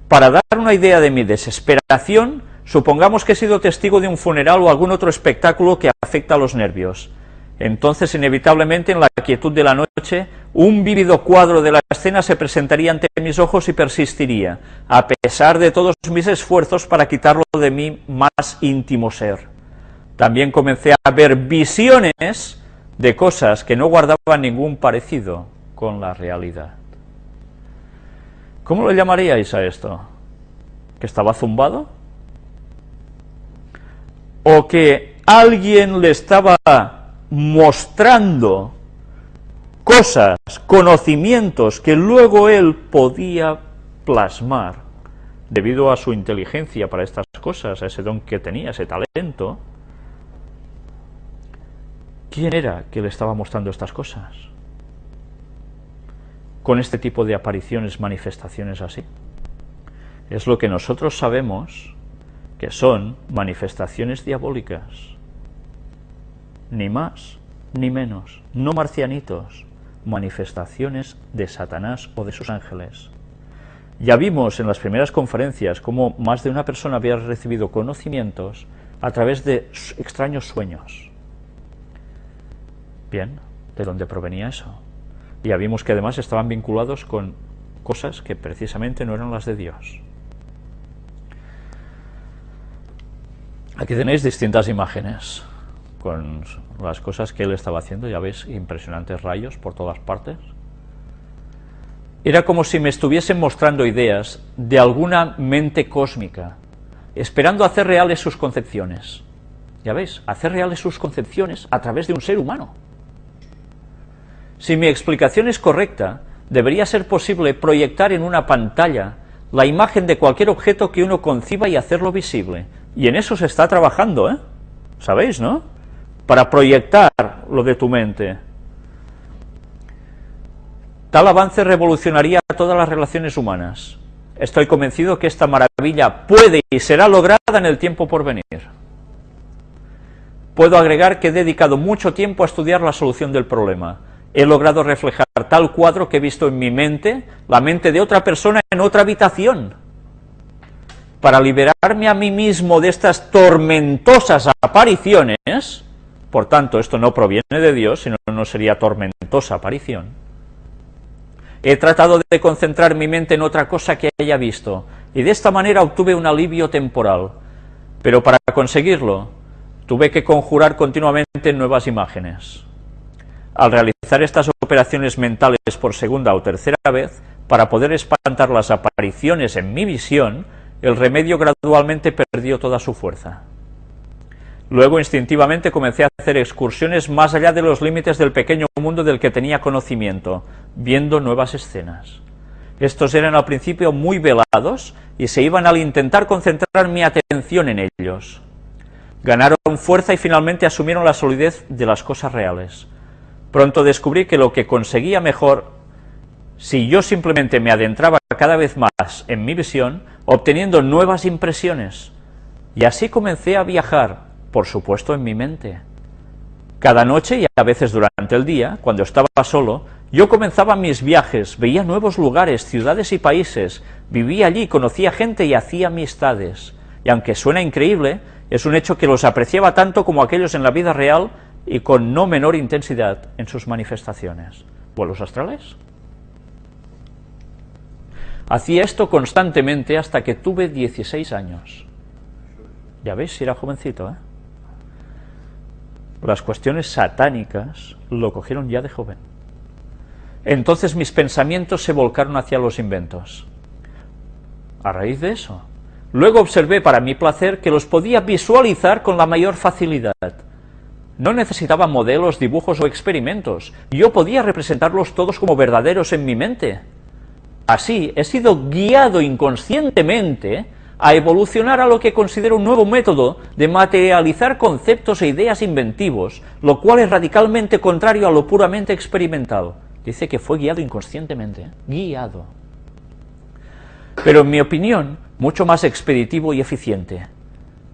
Para dar una idea de mi desesperación, supongamos que he sido testigo de un funeral o algún otro espectáculo que afecta a los nervios. Entonces, inevitablemente, en la quietud de la noche, un vívido cuadro de la escena se presentaría ante mis ojos y persistiría, a pesar de todos mis esfuerzos para quitarlo de mi más íntimo ser. También comencé a ver visiones de cosas que no guardaban ningún parecido con la realidad. ¿Cómo lo llamaríais a esto? ¿Que estaba zumbado? ¿O que alguien le estaba mostrando cosas, conocimientos que luego él podía plasmar debido a su inteligencia para estas cosas, a ese don que tenía, ese talento? ¿Quién era que le estaba mostrando estas cosas? Con este tipo de apariciones, manifestaciones así. Es lo que nosotros sabemos que son manifestaciones diabólicas. Ni más, ni menos. No marcianitos. Manifestaciones de Satanás o de sus ángeles. Ya vimos en las primeras conferencias cómo más de una persona había recibido conocimientos a través de extraños sueños. Bien, ¿de dónde provenía eso? Ya vimos que además estaban vinculados con cosas que precisamente no eran las de Dios. Aquí tenéis distintas imágenes con las cosas que él estaba haciendo, ya veis, impresionantes rayos por todas partes. Era como si me estuviesen mostrando ideas de alguna mente cósmica, esperando hacer reales sus concepciones. Ya veis, hacer reales sus concepciones a través de un ser humano. Si mi explicación es correcta, debería ser posible proyectar en una pantalla la imagen de cualquier objeto que uno conciba y hacerlo visible. Y en eso se está trabajando, ¿eh? ¿Sabéis, no? Para proyectar lo de tu mente. Tal avance revolucionaría todas las relaciones humanas. Estoy convencido que esta maravilla puede y será lograda en el tiempo por venir. Puedo agregar que he dedicado mucho tiempo a estudiar la solución del problema. He logrado reflejar tal cuadro que he visto en mi mente, la mente de otra persona en otra habitación. Para liberarme a mí mismo de estas tormentosas apariciones, por tanto, esto no proviene de Dios, sino no sería tormentosa aparición, he tratado de concentrar mi mente en otra cosa que haya visto, y de esta manera obtuve un alivio temporal. Pero para conseguirlo, tuve que conjurar continuamente nuevas imágenes. Al realizar estas operaciones mentales por segunda o tercera vez, para poder espantar las apariciones en mi visión, el remedio gradualmente perdió toda su fuerza. Luego, instintivamente, comencé a hacer excursiones más allá de los límites del pequeño mundo del que tenía conocimiento, viendo nuevas escenas. Estos eran al principio muy velados y se iban al intentar concentrar mi atención en ellos. Ganaron fuerza y finalmente asumieron la solidez de las cosas reales. Pronto descubrí que lo que conseguía mejor si yo simplemente me adentraba cada vez más en mi visión, obteniendo nuevas impresiones. Y así comencé a viajar, por supuesto en mi mente. Cada noche y a veces durante el día, cuando estaba solo, yo comenzaba mis viajes, veía nuevos lugares, ciudades y países, vivía allí, conocía gente y hacía amistades. Y aunque suena increíble, es un hecho que los apreciaba tanto como aquellos en la vida real y con no menor intensidad en sus manifestaciones. ¿Vuelos astrales? Hacía esto constantemente hasta que tuve 16 años. Ya veis, si era jovencito, ¿eh? Las cuestiones satánicas lo cogieron ya de joven. Entonces mis pensamientos se volcaron hacia los inventos. A raíz de eso, luego observé para mi placer que los podía visualizar con la mayor facilidad. No necesitaba modelos, dibujos o experimentos. Yo podía representarlos todos como verdaderos en mi mente. Así, he sido guiado inconscientemente a evolucionar a lo que considero un nuevo método de materializar conceptos e ideas inventivos, lo cual es radicalmente contrario a lo puramente experimental. Dice que fue guiado inconscientemente, guiado. Pero en mi opinión, mucho más expeditivo y eficiente.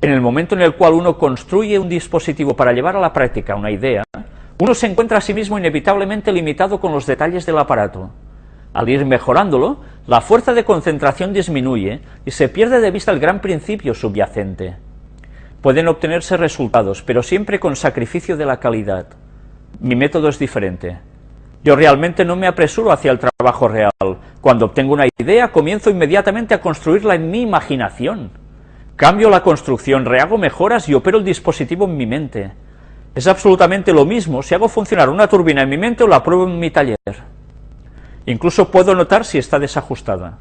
En el momento en el cual uno construye un dispositivo para llevar a la práctica una idea, uno se encuentra a sí mismo inevitablemente limitado con los detalles del aparato. Al ir mejorándolo, la fuerza de concentración disminuye y se pierde de vista el gran principio subyacente. Pueden obtenerse resultados, pero siempre con sacrificio de la calidad. Mi método es diferente. Yo realmente no me apresuro hacia el trabajo real. Cuando obtengo una idea, comienzo inmediatamente a construirla en mi imaginación. Cambio la construcción, rehago mejoras y opero el dispositivo en mi mente. Es absolutamente lo mismo si hago funcionar una turbina en mi mente o la pruebo en mi taller. Incluso puedo notar si está desajustada.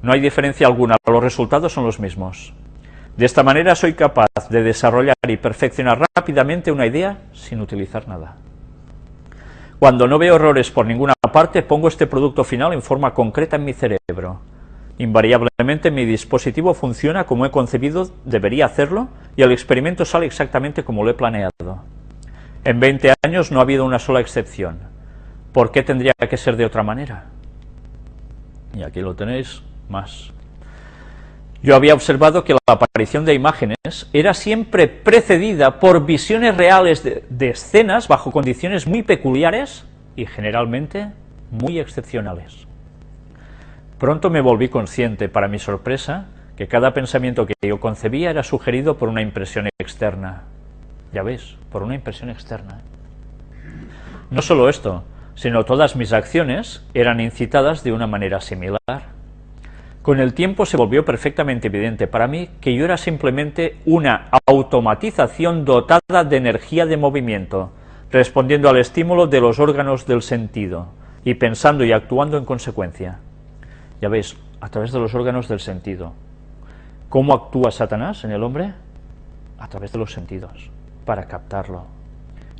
No hay diferencia alguna, los resultados son los mismos. De esta manera soy capaz de desarrollar y perfeccionar rápidamente una idea sin utilizar nada. Cuando no veo errores por ninguna parte, pongo este producto final en forma concreta en mi cerebro. Invariablemente mi dispositivo funciona como he concebido, debería hacerlo, y el experimento sale exactamente como lo he planeado. En 20 años no ha habido una sola excepción. ¿Por qué tendría que ser de otra manera? Y aquí lo tenéis más. Yo había observado que la aparición de imágenes era siempre precedida por visiones reales de escenas bajo condiciones muy peculiares y generalmente muy excepcionales. Pronto me volví consciente, para mi sorpresa, que cada pensamiento que yo concebía era sugerido por una impresión externa. Ya ves, por una impresión externa. No solo esto, sino todas mis acciones eran incitadas de una manera similar. Con el tiempo se volvió perfectamente evidente para mí que yo era simplemente una automatización dotada de energía de movimiento, respondiendo al estímulo de los órganos del sentido y pensando y actuando en consecuencia. Ya veis, a través de los órganos del sentido. ¿Cómo actúa Satanás en el hombre? A través de los sentidos, para captarlo.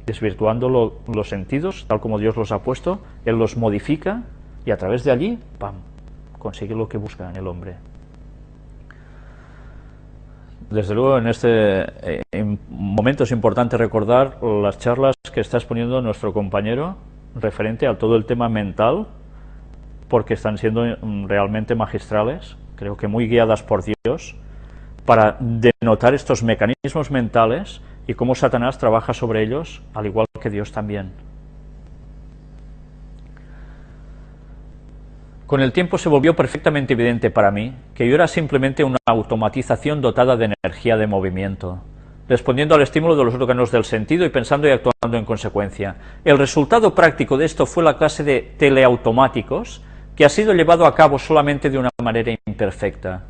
Desvirtuando los sentidos, tal como Dios los ha puesto, Él los modifica y a través de allí, ¡pam!, consigue lo que busca en el hombre. Desde luego, en momento es importante recordar las charlas que está exponiendo nuestro compañero referente a todo el tema mental, porque están siendo realmente magistrales, creo que muy guiadas por Dios, para denotar estos mecanismos mentales y cómo Satanás trabaja sobre ellos, al igual que Dios también. Con el tiempo se volvió perfectamente evidente para mí que yo era simplemente una automatización dotada de energía de movimiento, respondiendo al estímulo de los órganos del sentido y pensando y actuando en consecuencia. El resultado práctico de esto fue la clase de teleautomáticos que ha sido llevado a cabo solamente de una manera imperfecta.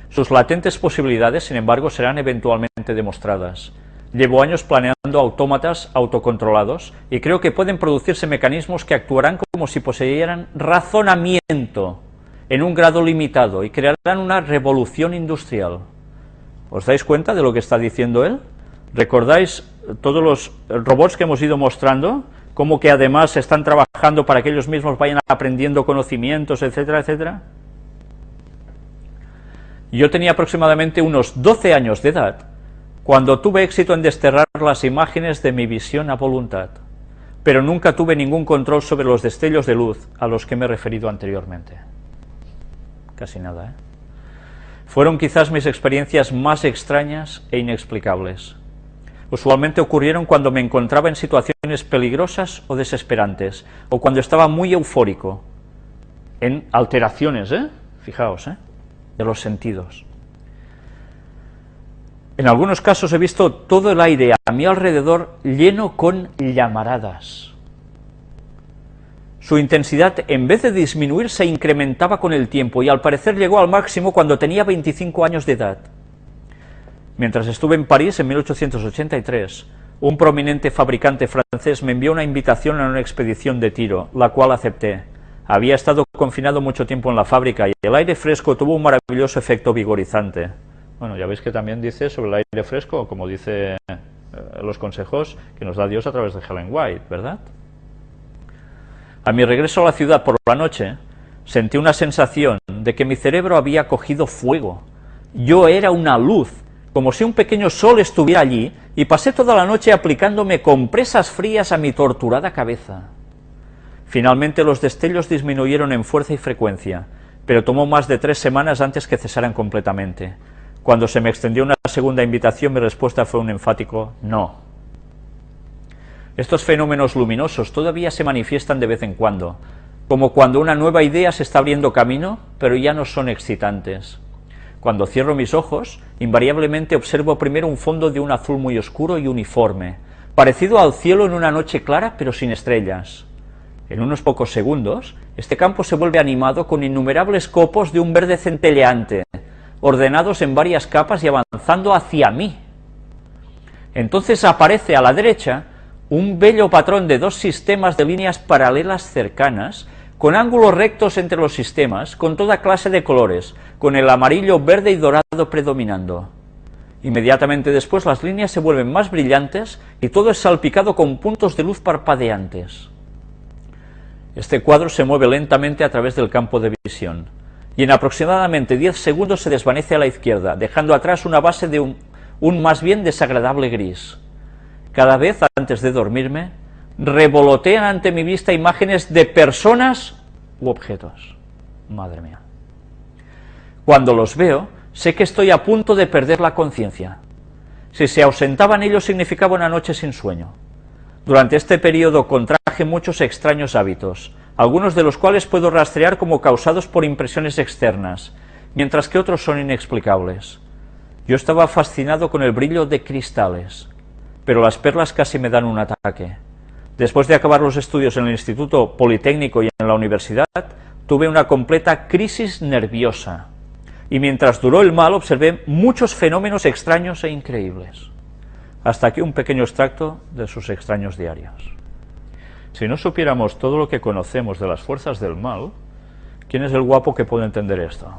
Sus latentes posibilidades, sin embargo, serán eventualmente demostradas. Llevo años planeando autómatas autocontrolados y creo que pueden producirse mecanismos que actuarán como si poseyeran razonamiento en un grado limitado y crearán una revolución industrial. ¿Os dais cuenta de lo que está diciendo él? ¿Recordáis todos los robots que hemos ido mostrando? Cómo que además están trabajando para que ellos mismos vayan aprendiendo conocimientos, etcétera, etcétera. Yo tenía aproximadamente unos 12 años de edad cuando tuve éxito en desterrar las imágenes de mi visión a voluntad, pero nunca tuve ningún control sobre los destellos de luz a los que me he referido anteriormente. Casi nada, ¿eh? Fueron quizás mis experiencias más extrañas e inexplicables. Usualmente ocurrieron cuando me encontraba en situaciones peligrosas o desesperantes, o cuando estaba muy eufórico, en alteraciones, fijaos, de los sentidos. En algunos casos he visto todo el aire a mi alrededor lleno con llamaradas. Su intensidad, en vez de disminuir, se incrementaba con el tiempo y al parecer llegó al máximo cuando tenía 25 años de edad. Mientras estuve en París en 1883, un prominente fabricante francés me envió una invitación a una expedición de tiro, la cual acepté. Había estado confinado mucho tiempo en la fábrica y el aire fresco tuvo un maravilloso efecto vigorizante. Bueno, ya veis que también dice sobre el aire fresco, como dice los consejos que nos da Dios a través de Ellen White, ¿verdad? A mi regreso a la ciudad por la noche, sentí una sensación de que mi cerebro había cogido fuego. Yo era una luz, como si un pequeño sol estuviera allí, y pasé toda la noche aplicándome compresas frías a mi torturada cabeza. Finalmente los destellos disminuyeron en fuerza y frecuencia, pero tomó más de 3 semanas antes que cesaran completamente. Cuando se me extendió una segunda invitación, mi respuesta fue un enfático no. Estos fenómenos luminosos todavía se manifiestan de vez en cuando, como cuando una nueva idea se está abriendo camino, pero ya no son excitantes. Cuando cierro mis ojos, invariablemente observo primero un fondo de un azul muy oscuro y uniforme, parecido al cielo en una noche clara, pero sin estrellas. En unos pocos segundos, este campo se vuelve animado con innumerables copos de un verde centelleante, ordenados en varias capas y avanzando hacia mí. Entonces aparece a la derecha un bello patrón de 2 sistemas de líneas paralelas cercanas, con ángulos rectos entre los sistemas, con toda clase de colores, con el amarillo, verde y dorado predominando. Inmediatamente después las líneas se vuelven más brillantes y todo es salpicado con puntos de luz parpadeantes. Este cuadro se mueve lentamente a través del campo de visión, y en aproximadamente 10 segundos se desvanece a la izquierda, dejando atrás una base de un más bien desagradable gris. Cada vez antes de dormirme, revolotean ante mi vista imágenes de personas u objetos. Madre mía. Cuando los veo, sé que estoy a punto de perder la conciencia. Si se ausentaban ellos, significaba una noche sin sueño. Durante este periodo contraje muchos extraños hábitos, algunos de los cuales puedo rastrear como causados por impresiones externas, mientras que otros son inexplicables. Yo estaba fascinado con el brillo de cristales, pero las perlas casi me dan un ataque. Después de acabar los estudios en el Instituto Politécnico y en la universidad, tuve una completa crisis nerviosa. Y mientras duró el mal, observé muchos fenómenos extraños e increíbles. Hasta aquí un pequeño extracto de sus extraños diarios. Si no supiéramos todo lo que conocemos de las fuerzas del mal, ¿quién es el guapo que puede entender esto?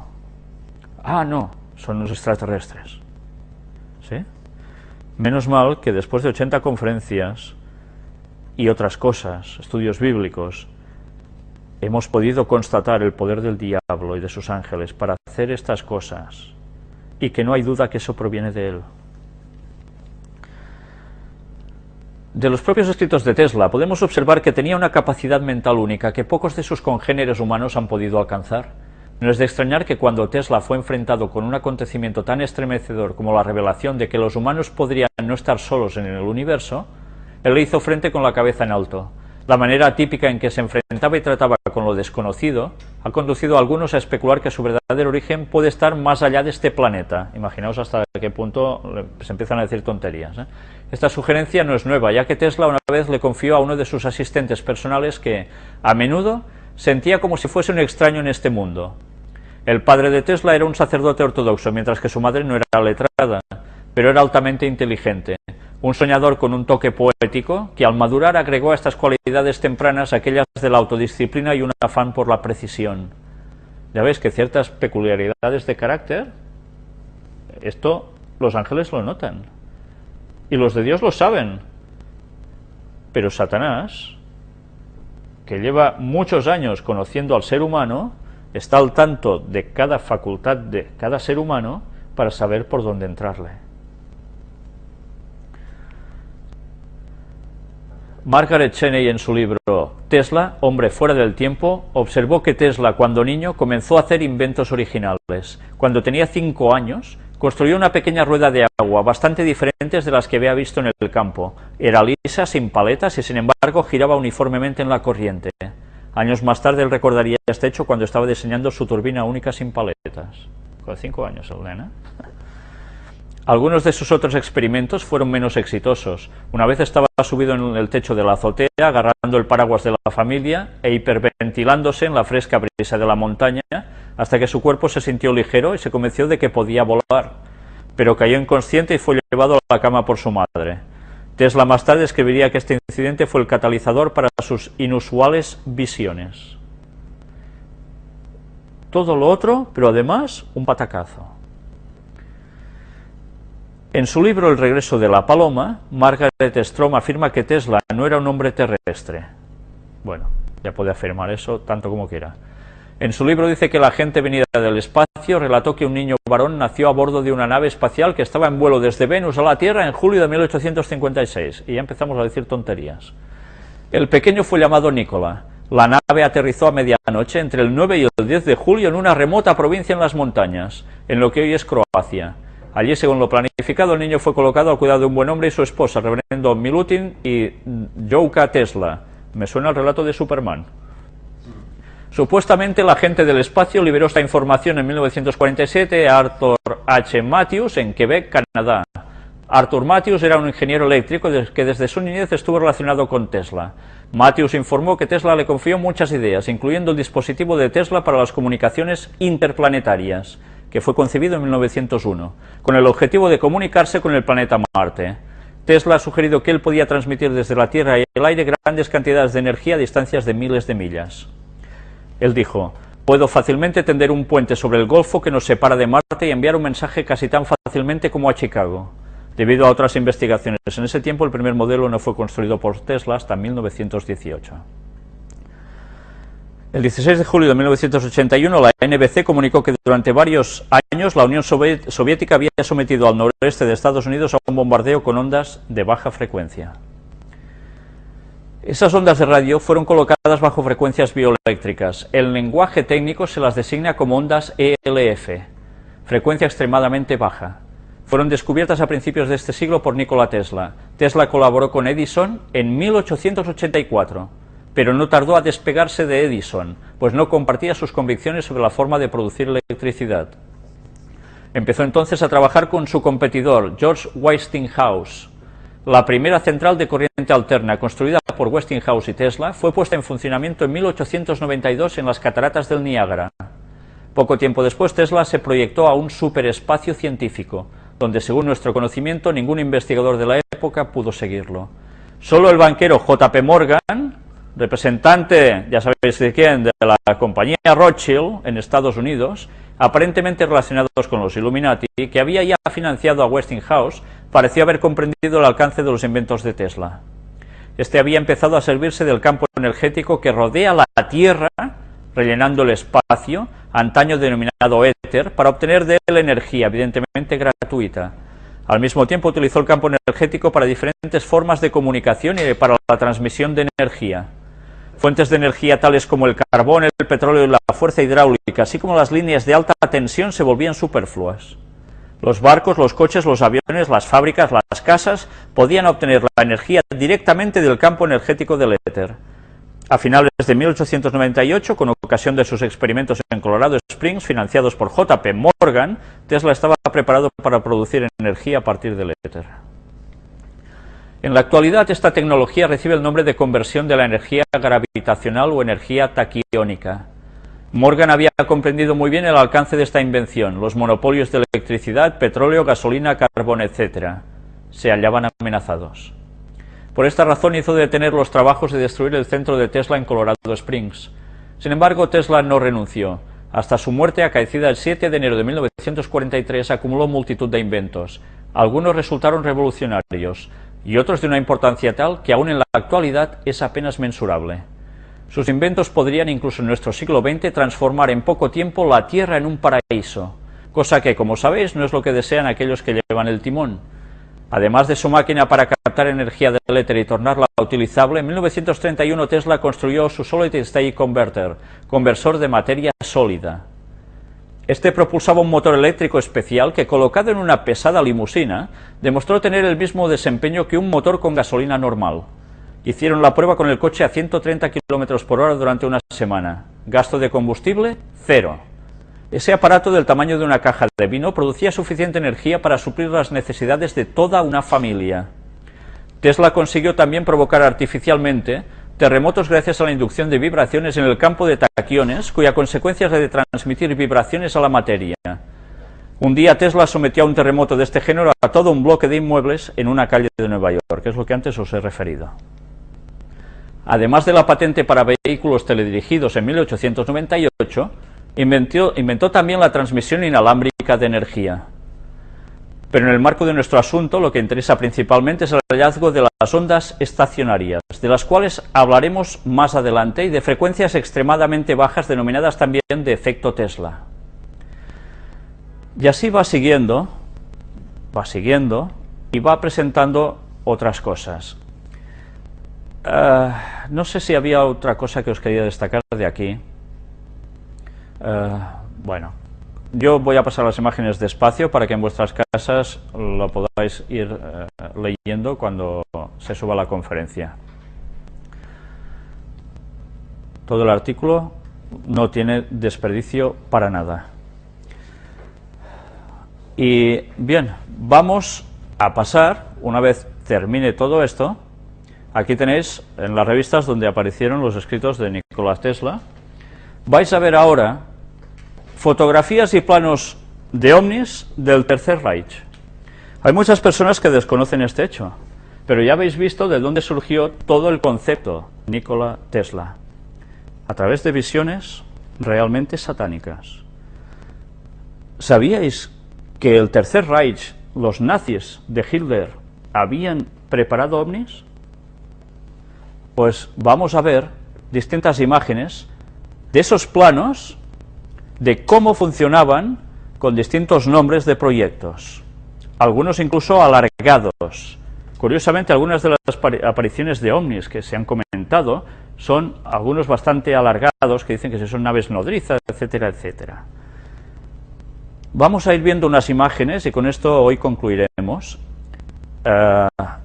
Ah, no, son los extraterrestres. ¿Sí? Menos mal que después de 80 conferencias y otras cosas, estudios bíblicos, hemos podido constatar el poder del diablo y de sus ángeles para hacer estas cosas, y que no hay duda que eso proviene de él. De los propios escritos de Tesla podemos observar que tenía una capacidad mental única que pocos de sus congéneres humanos han podido alcanzar. No es de extrañar que cuando Tesla fue enfrentado con un acontecimiento tan estremecedor como la revelación de que los humanos podrían no estar solos en el universo, él le hizo frente con la cabeza en alto. La manera típica en que se enfrentaba y trataba con lo desconocido ha conducido a algunos a especular que su verdadero origen puede estar más allá de este planeta. Imaginaos hasta qué punto se empiezan a decir tonterías, ¿eh? Esta sugerencia no es nueva, ya que Tesla una vez le confió a uno de sus asistentes personales que, a menudo, sentía como si fuese un extraño en este mundo. El padre de Tesla era un sacerdote ortodoxo, mientras que su madre no era letrada, pero era altamente inteligente. Un soñador con un toque poético que al madurar agregó a estas cualidades tempranas aquellas de la autodisciplina y un afán por la precisión. Ya veis que ciertas peculiaridades de carácter, esto los ángeles lo notan, y los de Dios lo saben, pero Satanás, que lleva muchos años conociendo al ser humano, está al tanto de cada facultad de cada ser humano para saber por dónde entrarle. Margaret Cheney, en su libro Tesla, hombre fuera del tiempo, observó que Tesla, cuando niño, comenzó a hacer inventos originales. Cuando tenía 5 años, construyó una pequeña rueda de agua, bastante diferentes de las que había visto en el campo. Era lisa, sin paletas y, sin embargo, giraba uniformemente en la corriente. Años más tarde, él recordaría este hecho cuando estaba diseñando su turbina única sin paletas. Con 5 años, el nena. Algunos de sus otros experimentos fueron menos exitosos. Una vez estaba subido en el techo de la azotea, agarrando el paraguas de la familia e hiperventilándose en la fresca brisa de la montaña, hasta que su cuerpo se sintió ligero y se convenció de que podía volar, pero cayó inconsciente y fue llevado a la cama por su madre. Tesla más tarde escribiría que este incidente fue el catalizador para sus inusuales visiones. Todo lo otro, pero además un patacazo. En su libro El regreso de la paloma, Margaret Strom afirma que Tesla no era un hombre terrestre. Bueno, ya puede afirmar eso tanto como quiera. En su libro dice que la gente venida del espacio relató que un niño varón nació a bordo de una nave espacial que estaba en vuelo desde Venus a la Tierra en julio de 1856. Y ya empezamos a decir tonterías. El pequeño fue llamado Nikola. La nave aterrizó a medianoche entre el 9 y el 10 de julio en una remota provincia en las montañas, en lo que hoy es Croacia. Allí, según lo planificado, el niño fue colocado al cuidado de un buen hombre y su esposa, reverendo Milutin y Jouka Tesla. Me suena el relato de Superman. Supuestamente la gente del espacio liberó esta información en 1947 a Arthur H. Matthews en Quebec, Canadá. Arthur Matthews era un ingeniero eléctrico que desde su niñez estuvo relacionado con Tesla. Matthews informó que Tesla le confió muchas ideas, incluyendo el dispositivo de Tesla para las comunicaciones interplanetarias, que fue concebido en 1901, con el objetivo de comunicarse con el planeta Marte. Tesla ha sugerido que él podía transmitir desde la Tierra y el aire grandes cantidades de energía a distancias de miles de millas. Él dijo: puedo fácilmente tender un puente sobre el Golfo que nos separa de Marte y enviar un mensaje casi tan fácilmente como a Chicago. Debido a otras investigaciones en ese tiempo, el primer modelo no fue construido por Tesla hasta 1918. El 16 de julio de 1981, la NBC comunicó que durante varios años la Unión Soviética había sometido al noreste de Estados Unidos a un bombardeo con ondas de baja frecuencia. Esas ondas de radio fueron colocadas bajo frecuencias bioeléctricas. El lenguaje técnico se las designa como ondas ELF, frecuencia extremadamente baja. Fueron descubiertas a principios de este siglo por Nikola Tesla. Tesla colaboró con Edison en 1884. Pero no tardó a despegarse de Edison, pues no compartía sus convicciones sobre la forma de producir electricidad. Empezó entonces a trabajar con su competidor, George Westinghouse. La primera central de corriente alterna, construida por Westinghouse y Tesla, fue puesta en funcionamiento en 1892 en las cataratas del Niágara. Poco tiempo después, Tesla se proyectó a un superespacio científico, donde, según nuestro conocimiento, ningún investigador de la época pudo seguirlo. Solo el banquero J.P. Morgan, representante, ya sabéis de quién, de la compañía Rothschild en Estados Unidos, aparentemente relacionados con los Illuminati, que había ya financiado a Westinghouse, pareció haber comprendido el alcance de los inventos de Tesla. Este había empezado a servirse del campo energético que rodea la Tierra, rellenando el espacio, antaño denominado éter, para obtener de él energía, evidentemente gratuita. Al mismo tiempo utilizó el campo energético para diferentes formas de comunicación y para la transmisión de energía. Fuentes de energía tales como el carbón, el petróleo y la fuerza hidráulica, así como las líneas de alta tensión, se volvían superfluas. Los barcos, los coches, los aviones, las fábricas, las casas podían obtener la energía directamente del campo energético del éter. A finales de 1898, con ocasión de sus experimentos en Colorado Springs, financiados por J.P. Morgan, Tesla estaba preparado para producir energía a partir del éter. En la actualidad, esta tecnología recibe el nombre de conversión de la energía gravitacional o energía taquiónica. Morgan había comprendido muy bien el alcance de esta invención. Los monopolios de electricidad, petróleo, gasolina, carbón, etc. se hallaban amenazados. Por esta razón hizo detener los trabajos de destruir el centro de Tesla en Colorado Springs. Sin embargo, Tesla no renunció. Hasta su muerte, acaecida el 7 de enero de 1943, acumuló multitud de inventos. Algunos resultaron revolucionarios y otros de una importancia tal que aún en la actualidad es apenas mensurable. Sus inventos podrían incluso en nuestro siglo XX transformar en poco tiempo la Tierra en un paraíso, cosa que, como sabéis, no es lo que desean aquellos que llevan el timón. Además de su máquina para captar energía del éter y tornarla utilizable, en 1931 Tesla construyó su Solid State Converter, conversor de materia sólida. Este propulsaba un motor eléctrico especial que, colocado en una pesada limusina, demostró tener el mismo desempeño que un motor con gasolina normal. Hicieron la prueba con el coche a 130 km por hora durante una semana. Gasto de combustible, cero. Ese aparato del tamaño de una caja de vino producía suficiente energía para suplir las necesidades de toda una familia. Tesla consiguió también provocar artificialmente terremotos gracias a la inducción de vibraciones en el campo de taquiones, cuya consecuencia es la de transmitir vibraciones a la materia. Un día Tesla sometió a un terremoto de este género a todo un bloque de inmuebles en una calle de Nueva York, que es lo que antes os he referido. Además de la patente para vehículos teledirigidos en 1898, inventó también la transmisión inalámbrica de energía. Pero en el marco de nuestro asunto, lo que interesa principalmente es el hallazgo de las ondas estacionarias, de las cuales hablaremos más adelante, y de frecuencias extremadamente bajas denominadas también de efecto Tesla. Y así va siguiendo y va presentando otras cosas. No sé si había otra cosa que os quería destacar de aquí. Bueno, yo voy a pasar las imágenes despacio para que en vuestras casas lo podáis ir leyendo cuando se suba la conferencia. Todo el artículo no tiene desperdicio para nada. Y bien, vamos a pasar, una vez termine todo esto, aquí tenéis en las revistas donde aparecieron los escritos de Nikola Tesla. Vais a ver ahora fotografías y planos de ovnis del Tercer Reich. Hay muchas personas que desconocen este hecho, pero ya habéis visto de dónde surgió todo el concepto Nikola Tesla, a través de visiones realmente satánicas. ¿Sabíais que el Tercer Reich, los nazis de Hitler, habían preparado ovnis? Pues vamos a ver distintas imágenes de esos planos, de cómo funcionaban con distintos nombres de proyectos, algunos incluso alargados. Curiosamente, algunas de las apariciones de ovnis que se han comentado son algunos bastante alargados, que dicen que son naves nodrizas, etcétera, etcétera. Vamos a ir viendo unas imágenes y con esto hoy concluiremos.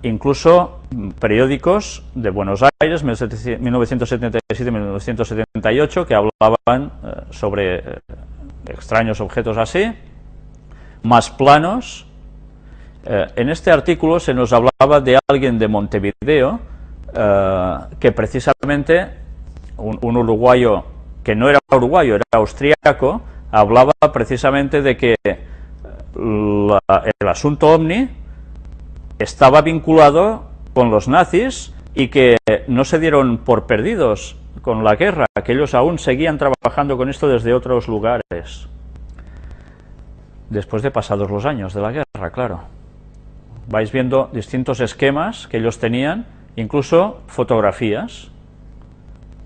Incluso periódicos de Buenos Aires, 1977-1978, que hablaban sobre extraños objetos así, más planos. En este artículo se nos hablaba de alguien de Montevideo, que precisamente, un uruguayo que no era uruguayo, era austríaco, hablaba precisamente de que el asunto OVNI estaba vinculado con los nazis y que no se dieron por perdidos con la guerra, que ellos aún seguían trabajando con esto desde otros lugares, después de pasados los años de la guerra, claro. Vais viendo distintos esquemas que ellos tenían, incluso fotografías.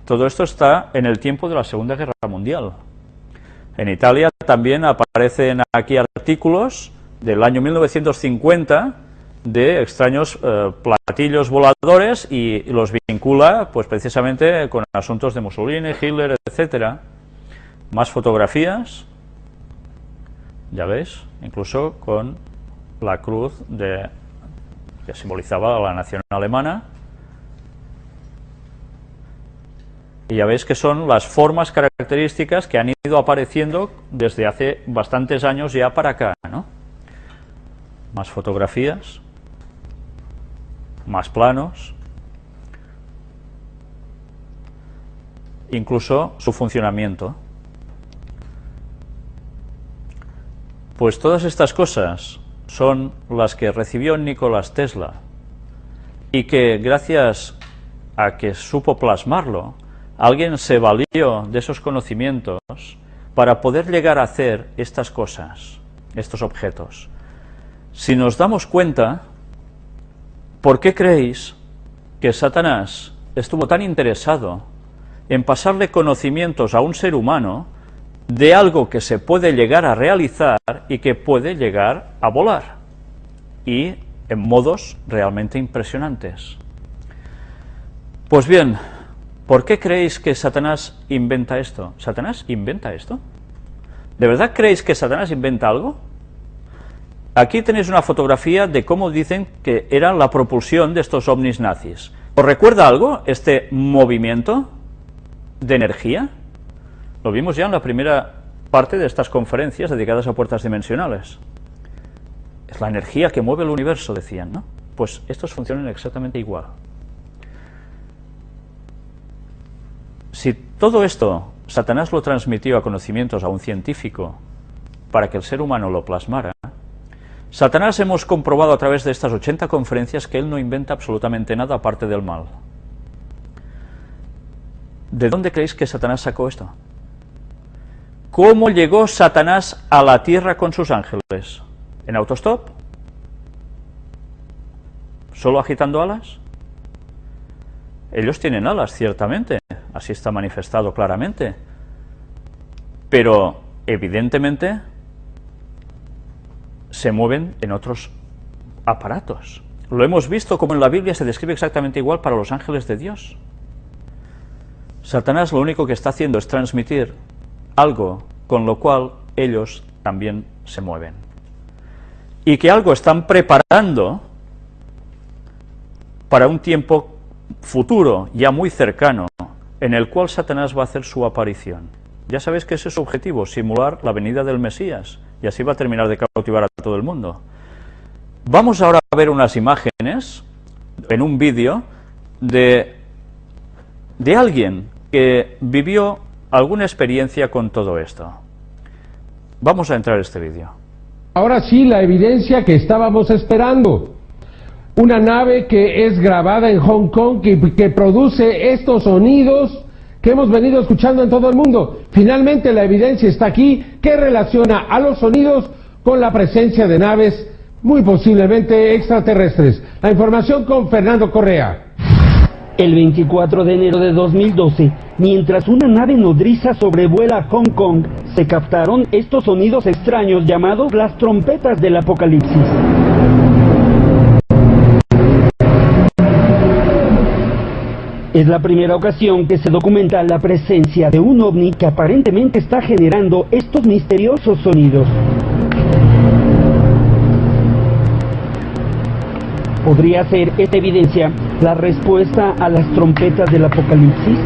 Todo esto está en el tiempo de la Segunda Guerra Mundial. En Italia también aparecen aquí artículos del año 1950 de extraños platillos voladores y los vincula pues precisamente con asuntos de Mussolini, Hitler, etcétera. Más fotografías, ya veis, incluso con la cruz que simbolizaba la nación alemana. Y ya veis que son las formas características que han ido apareciendo desde hace bastantes años ya para acá, ¿no? Más fotografías, más planos, incluso su funcionamiento. Pues todas estas cosas son las que recibió Nikola Tesla y que gracias a que supo plasmarlo, alguien se valió de esos conocimientos para poder llegar a hacer estas cosas, estos objetos. Si nos damos cuenta, ¿por qué creéis que Satanás estuvo tan interesado en pasarle conocimientos a un ser humano de algo que se puede llegar a realizar y que puede llegar a volar? Y en modos realmente impresionantes. Pues bien, ¿por qué creéis que Satanás inventa esto? ¿Satanás inventa esto? ¿De verdad creéis que Satanás inventa algo? Aquí tenéis una fotografía de cómo dicen que era la propulsión de estos ovnis nazis. ¿Os recuerda algo este movimiento de energía? Lo vimos ya en la primera parte de estas conferencias dedicadas a puertas dimensionales. Es la energía que mueve el universo, decían, ¿no? Pues estos funcionan exactamente igual. Si todo esto Satanás lo transmitió a conocimientos a un científico para que el ser humano lo plasmara, Satanás hemos comprobado a través de estas 80 conferencias que él no inventa absolutamente nada aparte del mal. ¿De dónde creéis que Satanás sacó esto? ¿Cómo llegó Satanás a la tierra con sus ángeles? ¿En autostop? ¿Solo agitando alas? Ellos tienen alas, ciertamente, así está manifestado claramente, pero evidentemente se mueven en otros aparatos. Lo hemos visto como en la Biblia se describe exactamente igual para los ángeles de Dios. Satanás lo único que está haciendo es transmitir algo con lo cual ellos también se mueven. Y que algo están preparando para un tiempo futuro, ya muy cercano, en el cual Satanás va a hacer su aparición. Ya sabéis que ese es su objetivo, simular la venida del Mesías, y así va a terminar de cautivar a todo el mundo. Vamos ahora a ver unas imágenes, en un vídeo, de alguien que vivió alguna experiencia con todo esto. Vamos a entrar a este vídeo. Ahora sí, la evidencia que estábamos esperando. Una nave que es grabada en Hong Kong, que produce estos sonidos que hemos venido escuchando en todo el mundo. Finalmente la evidencia está aquí, que relaciona a los sonidos con la presencia de naves muy posiblemente extraterrestres. La información con Fernando Correa. El 24 de enero de 2012, mientras una nave nodriza sobrevuela Hong Kong, se captaron estos sonidos extraños llamados las trompetas del apocalipsis. Es la primera ocasión que se documenta la presencia de un ovni que aparentemente está generando estos misteriosos sonidos. ¿Podría ser esta evidencia la respuesta a las trompetas del apocalipsis?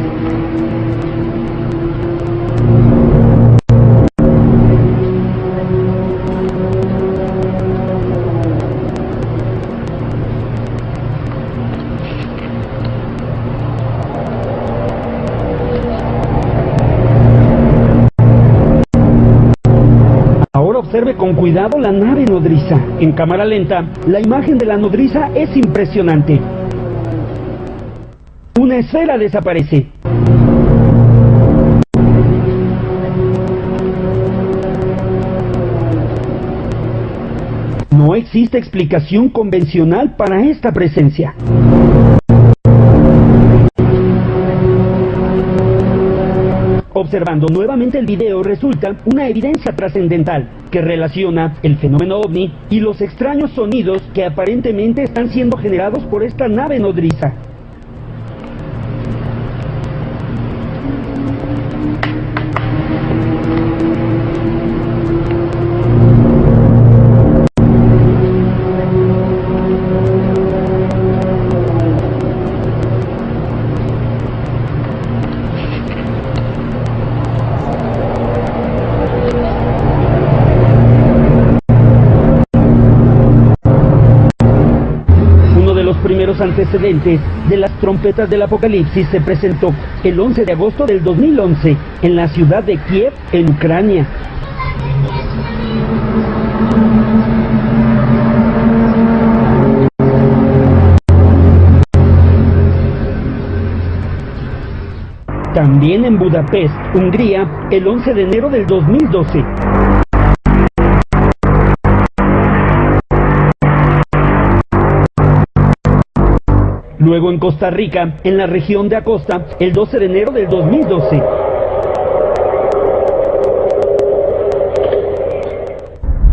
Observe con cuidado la nave nodriza. En cámara lenta, la imagen de la nodriza es impresionante. Una esfera desaparece. No existe explicación convencional para esta presencia. Observando nuevamente el video resulta una evidencia trascendental que relaciona el fenómeno ovni y los extraños sonidos que aparentemente están siendo generados por esta nave nodriza. Primeros antecedentes de las trompetas del apocalipsis se presentó el 11 de agosto del 2011 en la ciudad de Kiev, en Ucrania. También en Budapest, Hungría, el 11 de enero del 2012. Luego en Costa Rica, en la región de Acosta, el 12 de enero del 2012.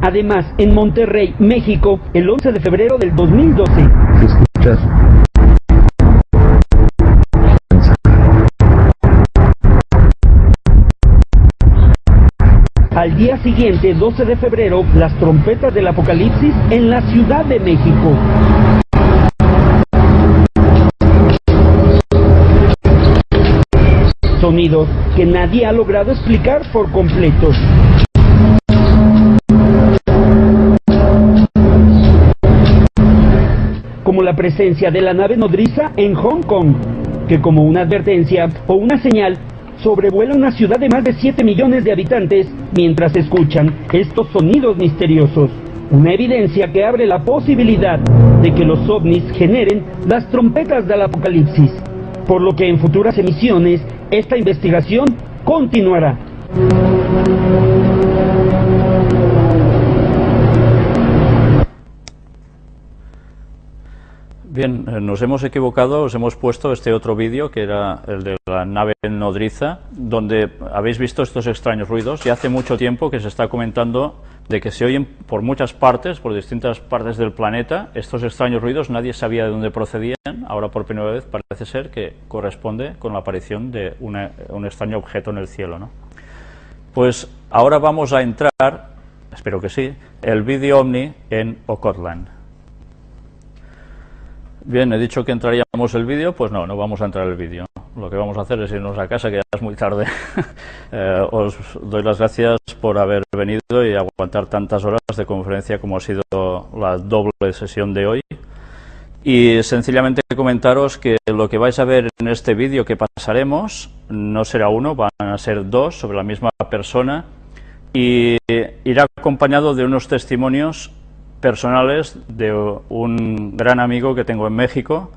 Además, en Monterrey, México, el 11 de febrero del 2012. Si escuchas Al día siguiente, 12 de febrero, las trompetas del apocalipsis en la Ciudad de México. Sonidos que nadie ha logrado explicar por completo. Como la presencia de la nave nodriza en Hong Kong, que como una advertencia o una señal, sobrevuela una ciudad de más de 7 millones de habitantes mientras escuchan estos sonidos misteriosos. Una evidencia que abre la posibilidad de que los ovnis generen las trompetas del apocalipsis. Por lo que en futuras emisiones, esta investigación continuará. Bien, nos hemos equivocado, os hemos puesto este otro vídeo que era el de la nave nodriza, donde habéis visto estos extraños ruidos. Ya hace mucho tiempo que se está comentando de que se oyen por muchas partes, por distintas partes del planeta, estos extraños ruidos, nadie sabía de dónde procedían. Ahora por primera vez parece ser que corresponde con la aparición de un extraño objeto en el cielo, ¿no? Pues ahora vamos a entrar, espero que sí, el vídeo ovni en Ocotlán. Bien, he dicho que entraríamos el vídeo, pues no vamos a entrar el vídeo. Lo que vamos a hacer es irnos a casa, que ya es muy tarde. Os doy las gracias por haber venido y aguantar tantas horas de conferencia como ha sido la doble sesión de hoy. Y sencillamente comentaros que lo que vais a ver en este vídeo que pasaremos no será uno, van a ser dos sobre la misma persona, y irá acompañado de unos testimonios personales de un gran amigo que tengo en México,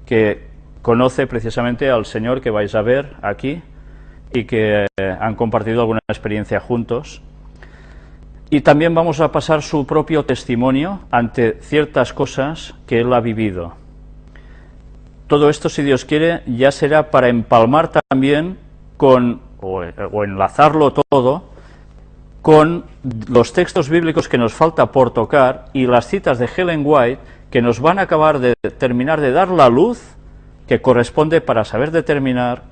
que conoce precisamente al señor que vais a ver aquí y que han compartido alguna experiencia juntos. Y también vamos a pasar su propio testimonio ante ciertas cosas que él ha vivido. Todo esto, si Dios quiere, ya será para empalmar también con, o enlazarlo todo, con los textos bíblicos que nos falta por tocar y las citas de Ellen White que nos van a acabar de terminar de dar la luz que corresponde para saber determinar,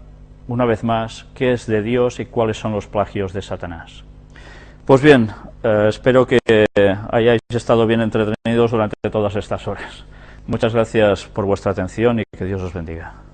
una vez más, qué es de Dios y cuáles son los plagios de Satanás. Pues bien, espero que hayáis estado bien entretenidos durante todas estas horas. Muchas gracias por vuestra atención y que Dios os bendiga.